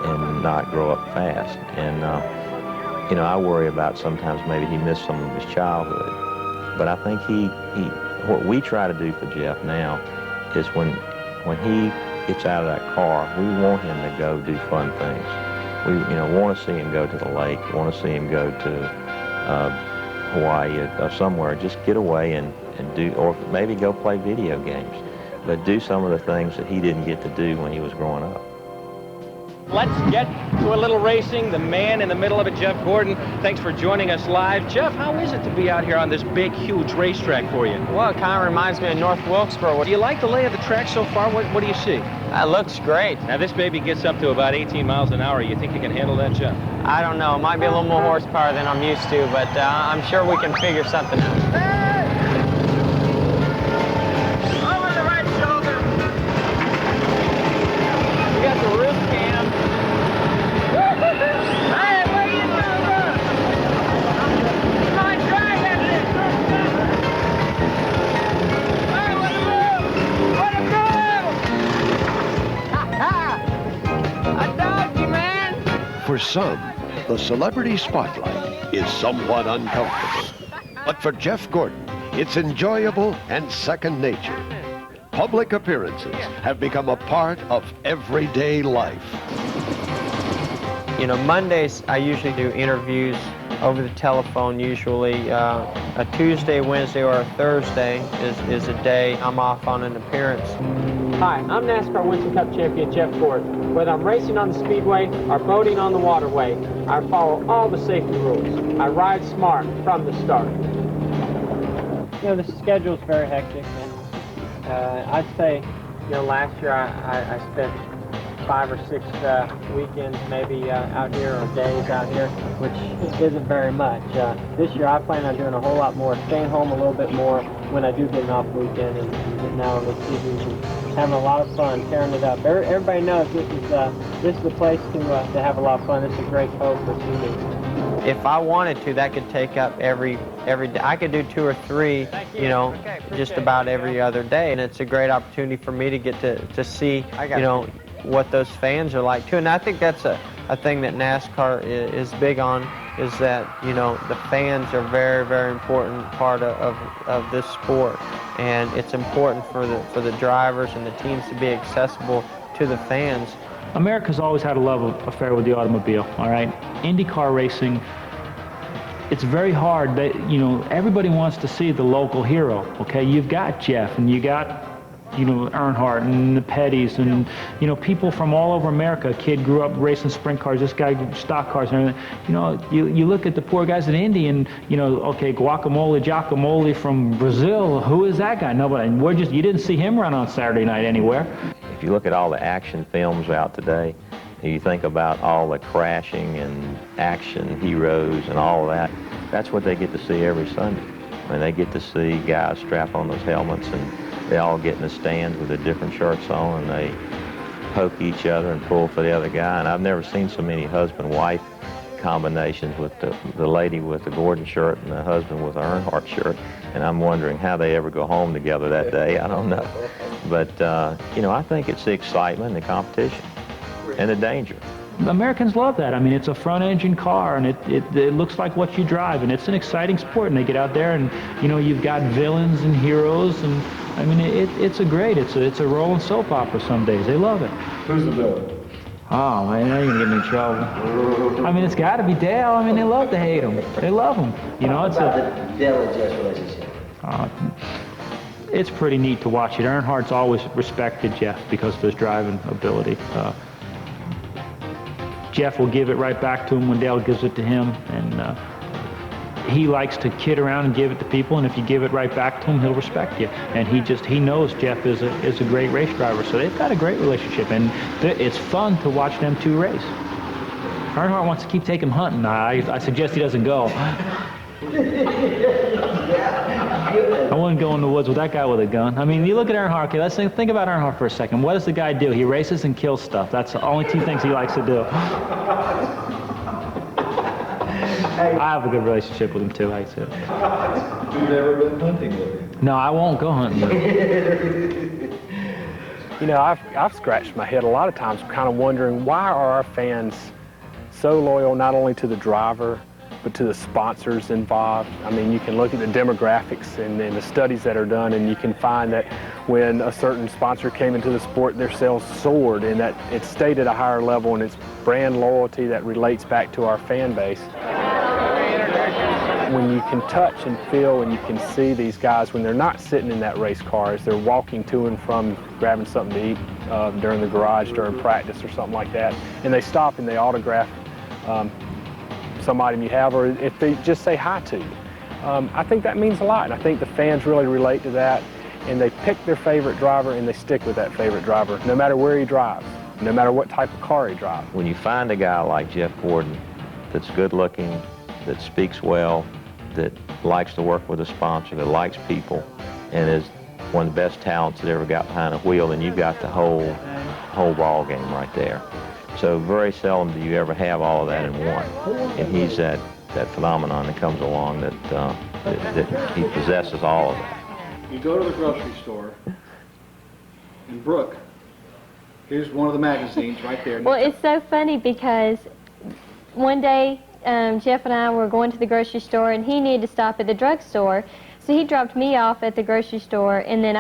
and not grow up fast. And you know, I worry about sometimes maybe he missed some of his childhood, but I think what we try to do for Jeff now is when he gets out of that car, we want him to go do fun things. We want to see him go to the lake, want to see him go to Hawaii or somewhere. Just get away and do, or maybe go play video games, but do some of the things that he didn't get to do when he was growing up. Let's get to a little racing. The man in the middle of it, Jeff Gordon. Thanks for joining us live. Jeff, how is it to be out here on this big, huge racetrack for you? Well, it kind of reminds me of North Wilkesboro. Do you like the lay of the track so far? What do you see? That looks great. Now, this baby gets up to about 18 miles an hour. You think you can handle that, Jeff? I don't know. It might be a little more horsepower than I'm used to, but I'm sure we can figure something out. For some, the celebrity spotlight is somewhat uncomfortable. But for Jeff Gordon, it's enjoyable and second nature. Public appearances have become a part of everyday life. You know, Mondays I usually do interviews over the telephone usually. A Tuesday, Wednesday, or a Thursday is a day I'm off on an appearance. Hi, I'm NASCAR Winston Cup champion Jeff Gordon. Whether I'm racing on the speedway or boating on the waterway, I follow all the safety rules. I ride smart from the start. You know, the schedule is very hectic, and I'd say, you know, last year I spent 5 or 6 weekends maybe out here, or days out here, which isn't very much. This year I plan on doing a whole lot more, staying home a little bit more when I do get an off weekend, and getting out on the TV and having a lot of fun, tearing it up. Everybody knows this is the place to have a lot of fun. This is a great coast for swimming. If I wanted to, that could take up every day. I could do 2 or 3, you know, just about every other day, and it's a great opportunity for me to get to see, you know, what those fans are like too. And I think that's a thing that NASCAR is big on, is that, you know, the fans are very, very important part of this sport, and it's important for the drivers and the teams to be accessible to the fans. America's always had a love affair with the automobile, all right? IndyCar racing, it's very hard. You know, everybody wants to see the local hero, okay? You've got Jeff, and you got, you know, Earnhardt and the Pettys, and, you know, people from all over America. A kid grew up racing sprint cars, this guy stock cars and everything. You know, you look at the poor guys in Indy, and, you know, okay, Giacomo from Brazil, who is that guy? Nobody. You didn't see him run on Saturday night anywhere. If you look at all the action films out today, you think about all the crashing and action heroes and all of that, that's what they get to see every Sunday. I mean, they get to see guys strap on those helmets, and they all get in the stands with their different shirts on, and they poke each other and pull for the other guy. And I've never seen so many husband-wife combinations with the lady with the Gordon shirt and the husband with the Earnhardt shirt. And I'm wondering how they ever go home together that day. I don't know. But, you know, I think it's the excitement, the competition, and the danger. Americans love that. I mean, it's a front-engine car, and it looks like what you drive, and it's an exciting sport. And they get out there, and, you know, you've got villains and heroes, and I mean, it's a rolling soap opera some days. They love it. Who's the villain? Oh man, now you're gonna get me in trouble. I mean, it's got to be Dale. I mean, they love to hate him. They love him. You know, it's the Dale and Jess relationship. It's pretty neat to watch it. Earnhardt's always respected Jeff because of his driving ability. Jeff will give it right back to him when Dale gives it to him, and he likes to kid around and give it to people, and if you give it right back to him, he'll respect you. And he knows Jeff is a great race driver, so they've got a great relationship, and it's fun to watch them two race. Earnhardt wants to keep taking him hunting. I suggest he doesn't go. I wouldn't go in the woods with that guy with a gun. I mean, you look at Earnhardt, okay, let's think about Earnhardt for a second. What does the guy do? He races and kills stuff. That's the only 2 things he likes to do. I have a good relationship with him too, like I said. You've never been hunting with him? No, I won't go hunting with him. You know, I've scratched my head a lot of times kind of wondering, why are our fans so loyal not only to the driver, but to the sponsors involved. I mean, you can look at the demographics and the studies that are done, and you can find that when a certain sponsor came into the sport, their sales soared, and that it stayed at a higher level, and it's brand loyalty that relates back to our fan base. When you can touch and feel and you can see these guys when they're not sitting in that race car, as they're walking to and from grabbing something to eat during the garage, during practice or something like that, and they stop and they autograph some item you have, or if they just say hi to you. I think that means a lot, and I think the fans really relate to that, and they pick their favorite driver and they stick with that favorite driver, no matter where he drives, no matter what type of car he drives. When you find a guy like Jeff Gordon that's good looking, that speaks well, that likes to work with a sponsor, that likes people, and is one of the best talents that ever got behind a wheel, then you've got the whole ball game right there. So very seldom do you ever have all of that in one. And he's that phenomenon that comes along that he possesses all of that. You go to the grocery store, and Brooke, here's one of the magazines right there. Well, it's so funny because one day Jeff and I were going to the grocery store, and he needed to stop at the drugstore. So he dropped me off at the grocery store, and then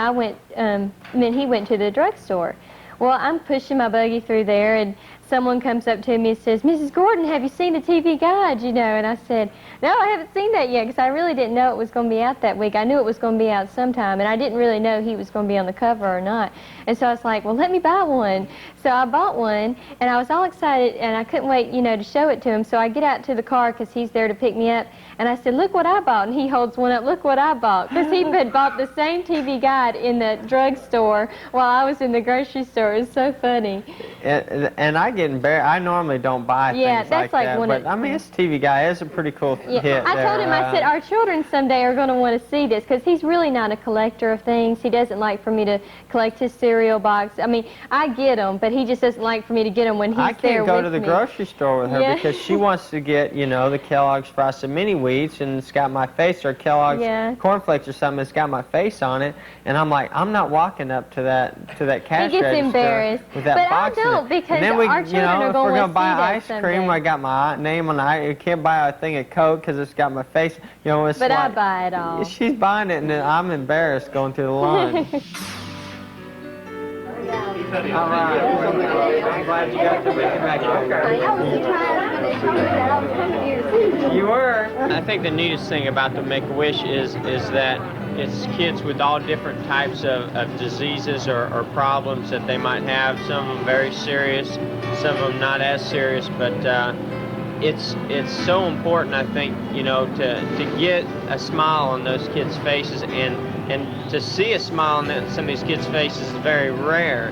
then he went to the drugstore. Well, I'm pushing my buggy through there, and someone comes up to me and says, "Mrs. Gordon, have you seen the TV Guide?" You know, and I said, "No, I haven't seen that yet," because I really didn't know it was going to be out that week. I knew it was going to be out sometime, and I didn't really know he was going to be on the cover or not. And so I was like, "Well, let me buy one." So I bought one, and I was all excited, and I couldn't wait, you know, to show it to him. So I get out to the car because he's there to pick me up, and I said, "Look what I bought," and he holds one up. "Look what I bought," because he had bought the same TV Guide in the drugstore while I was in the grocery store. It was so funny. And I get embarrassed. I normally don't buy things that's like that, one but I mean, this TV Guy is a pretty cool hit I told him, I said, our children someday are going to want to see this, because he's really not a collector of things. He doesn't like for me to collect his cereal box. I mean, I get them, but he just doesn't like for me to get them when he's there with me. I can't go to the grocery store with her because she wants to get, you know, the Kellogg's Frosted Mini Wheats, and it's got my face, or Kellogg's cornflakes or something that's got my face on it, and I'm like, I'm not walking up to that cash register. He gets embarrassed, with that but box I don't, because our children are going to see that buy ice someday. cream, I got my name on it. You can't buy a thing of Coke because it's got my face. You know, it's but like, I buy it all. She's buying it, and then I'm embarrassed going through the line. All right. I'm glad you got to make it back here. You were. I think the neatest thing about the Make-A-Wish is that it's kids with all different types of diseases or problems that they might have. Some of them very serious, some of them not as serious, but it's so important, I think, you know, to get a smile on those kids' faces, and to see a smile on some of these kids' faces is very rare.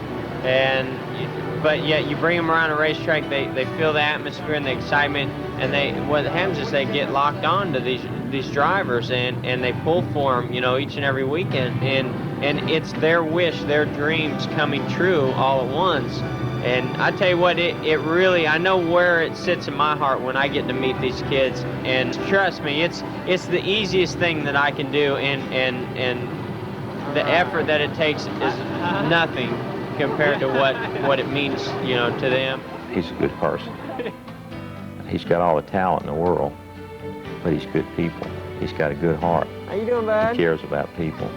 But yet you bring them around a racetrack, they feel the atmosphere and the excitement, and what happens is they get locked on to these drivers, and they pull for them, you know, each and every weekend, and it's their wish, their dreams coming true all at once. And I tell you what, it really, I know where it sits in my heart when I get to meet these kids, and trust me, it's the easiest thing that I can do, and the effort that it takes is nothing compared to what it means, you know, to them. He's a good person. He's got all the talent in the world, but he's good people. He's got a good heart. How you doing, bud? He cares about people.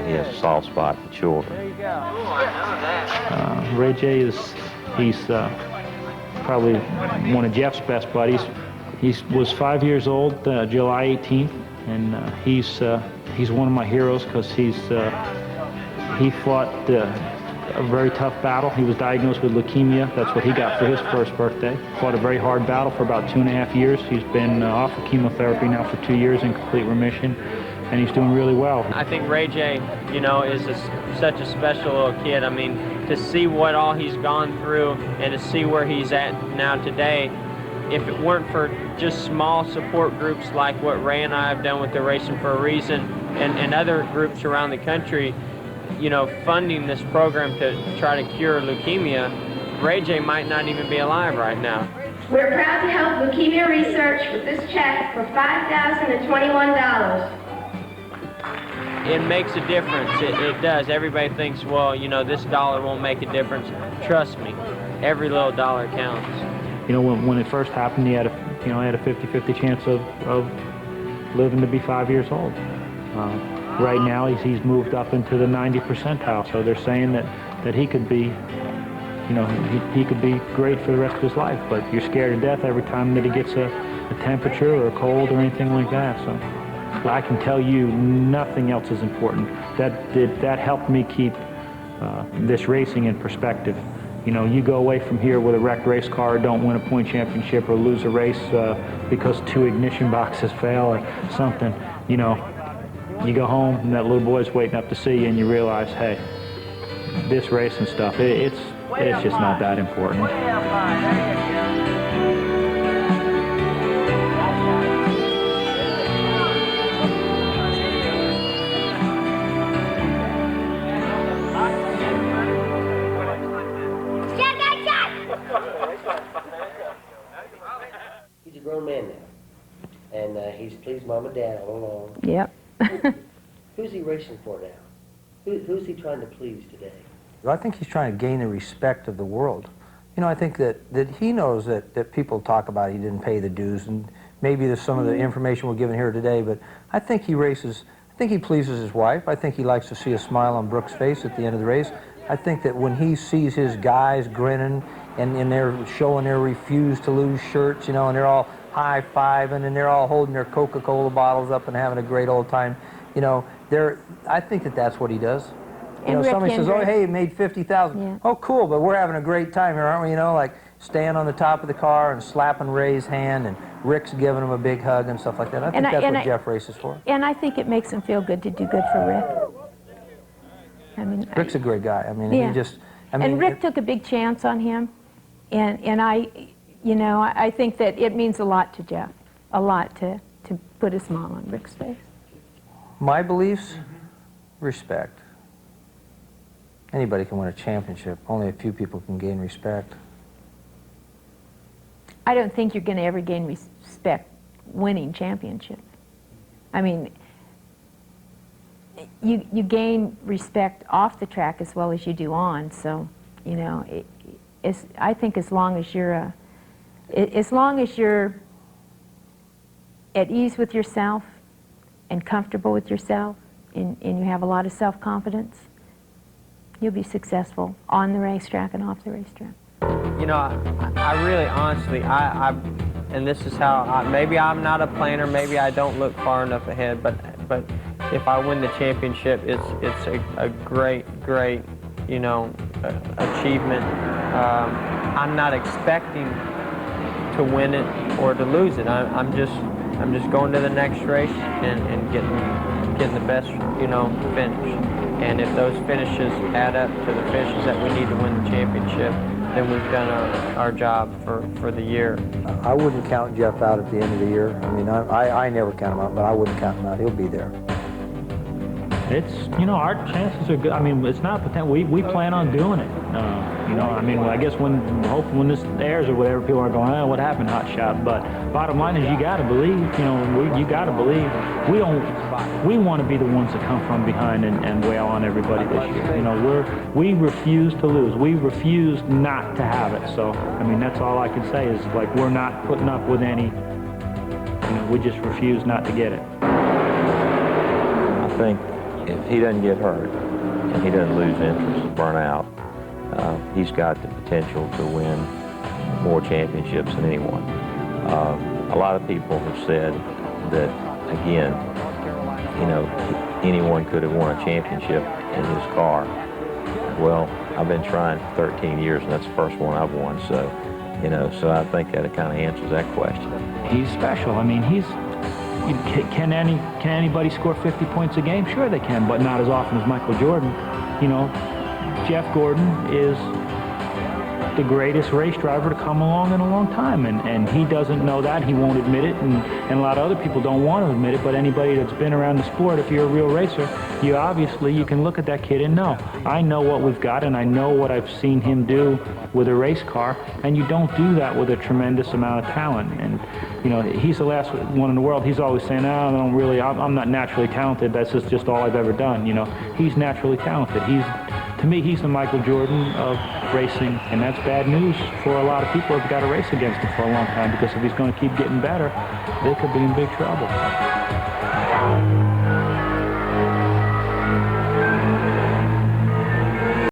He has a soft spot for children. There you go. Oh, I know that. Ray J he's probably one of Jeff's best buddies. He was 5 years old July 18th, and he's one of my heroes because he fought a very tough battle. He was diagnosed with leukemia. That's what he got for his first birthday. Fought a very hard battle for about 2.5 years. He's been off of chemotherapy now for 2 years in complete remission, and he's doing really well. I think Ray J, you know, is such a special little kid. I mean, to see what all he's gone through and to see where he's at now today, if it weren't for just small support groups like what Ray and I have done with the Racing for a Reason, and other groups around the country, you know, funding this program to try to cure leukemia, Ray J might not even be alive right now. We're proud to help leukemia research with this check for $5,021. It makes a difference. It does. Everybody thinks, well, you know, this dollar won't make a difference. Trust me, every little dollar counts. You know, when it first happened, he had a you know, he had a 50-50 chance of living to be 5 years old. Right now, he's moved up into the 90 percentile, so they're saying that he could be, you know, he could be great for the rest of his life, but you're scared to death every time that he gets a temperature or a cold or anything like that. So I can tell you nothing else is important. That helped me keep this racing in perspective. You know, you go away from here with a wrecked race car, don't win a point championship or lose a race because 2 ignition boxes fail or something, you know, you go home and that little boy's waiting up to see you and you realize, hey, this racing stuff, it's just not that important. He's a grown man now, and he's pleased Mom and Dad all along. Yep. Who's he racing for now? Who's he trying to please today? I think he's trying to gain the respect of the world. You know, I think that he knows that people talk about he didn't pay the dues, and maybe there's some of the information we're given here today, but I think he races, I think he pleases his wife. I think he likes to see a smile on Brooke's face at the end of the race. I think that when he sees his guys grinning and they're showing their refuse to lose shirts, you know, and they're all high-fiving and they're all holding their Coca-Cola bottles up and having a great old time, you know, I think that's what he does. You know, somebody says, oh, hey, you made 50,000. Yeah. Oh, cool, but we're having a great time here, aren't we? You know, like staying on the top of the car and slapping Ray's hand, and Rick's giving him a big hug and stuff like that. I think that's what Jeff races for. And I think it makes him feel good to do good for Rick. I mean, Rick's a great guy. I mean, yeah. he just... and Rick took a big chance on him, and I think that it means a lot to Jeff, a lot to put a smile on Rick's face. My beliefs, respect. Anybody can win a championship. Only a few people can gain respect. I don't think you're going to ever gain respect winning championships. I mean, you gain respect off the track as well as you do on. So, you know, I think as long as you're at ease with yourself and comfortable with yourself, and you have a lot of self-confidence, you'll be successful on the racetrack and off the racetrack. You know, I really, honestly, and this is how, maybe I'm not a planner, maybe I don't look far enough ahead, but if I win the championship, it's a great, you know, achievement. I'm not expecting to win it or to lose it. I'm just going to the next race and getting the best, you know, finish. And if those finishes add up to the finishes that we need to win the championship, then we've done our job for the year. I wouldn't count Jeff out at the end of the year. I mean, I never count him out, but I wouldn't count him out. He'll be there. It's, you know, our chances are good. I mean, it's not pretend. We plan on doing it. You know, I mean, I guess hopefully when this airs or whatever, people are going, oh, what happened, hot shot? But bottom line is, you got to believe. You know, you got to believe. We want to be the ones that come from behind and wail on everybody this year. You know, we refuse to lose. We refuse not to have it. So, I mean, that's all I can say is, like, we're not putting up with any. You know, we just refuse not to get it. I think if he doesn't get hurt and he doesn't lose interest, burn out, he's got the potential to win more championships than anyone. A lot of people have said that, again, you know, anyone could have won a championship in his car. Well, I've been trying for 13 years, and that's the first one I've won, so, you know, so I think that it kind of answers that question. He's special. I mean, can anybody score 50 points a game? Sure they can, but not as often as Michael Jordan. You know, Jeff Gordon is the greatest race driver to come along in a long time, and he doesn't know that. He won't admit it, and a lot of other people don't want to admit it, but anybody that's been around the sport, if you're a real racer, you can look at that kid and know. I know what we've got, and I know what I've seen him do with a race car, and you don't do that with a tremendous amount of talent. And, you know, he's the last one in the world. He's always saying, I'm not naturally talented. That's just all I've ever done. You know, he's naturally talented. He's To me, he's the Michael Jordan of racing, and that's bad news for a lot of people who've got to race against him for a long time, because if he's going to keep getting better, they could be in big trouble.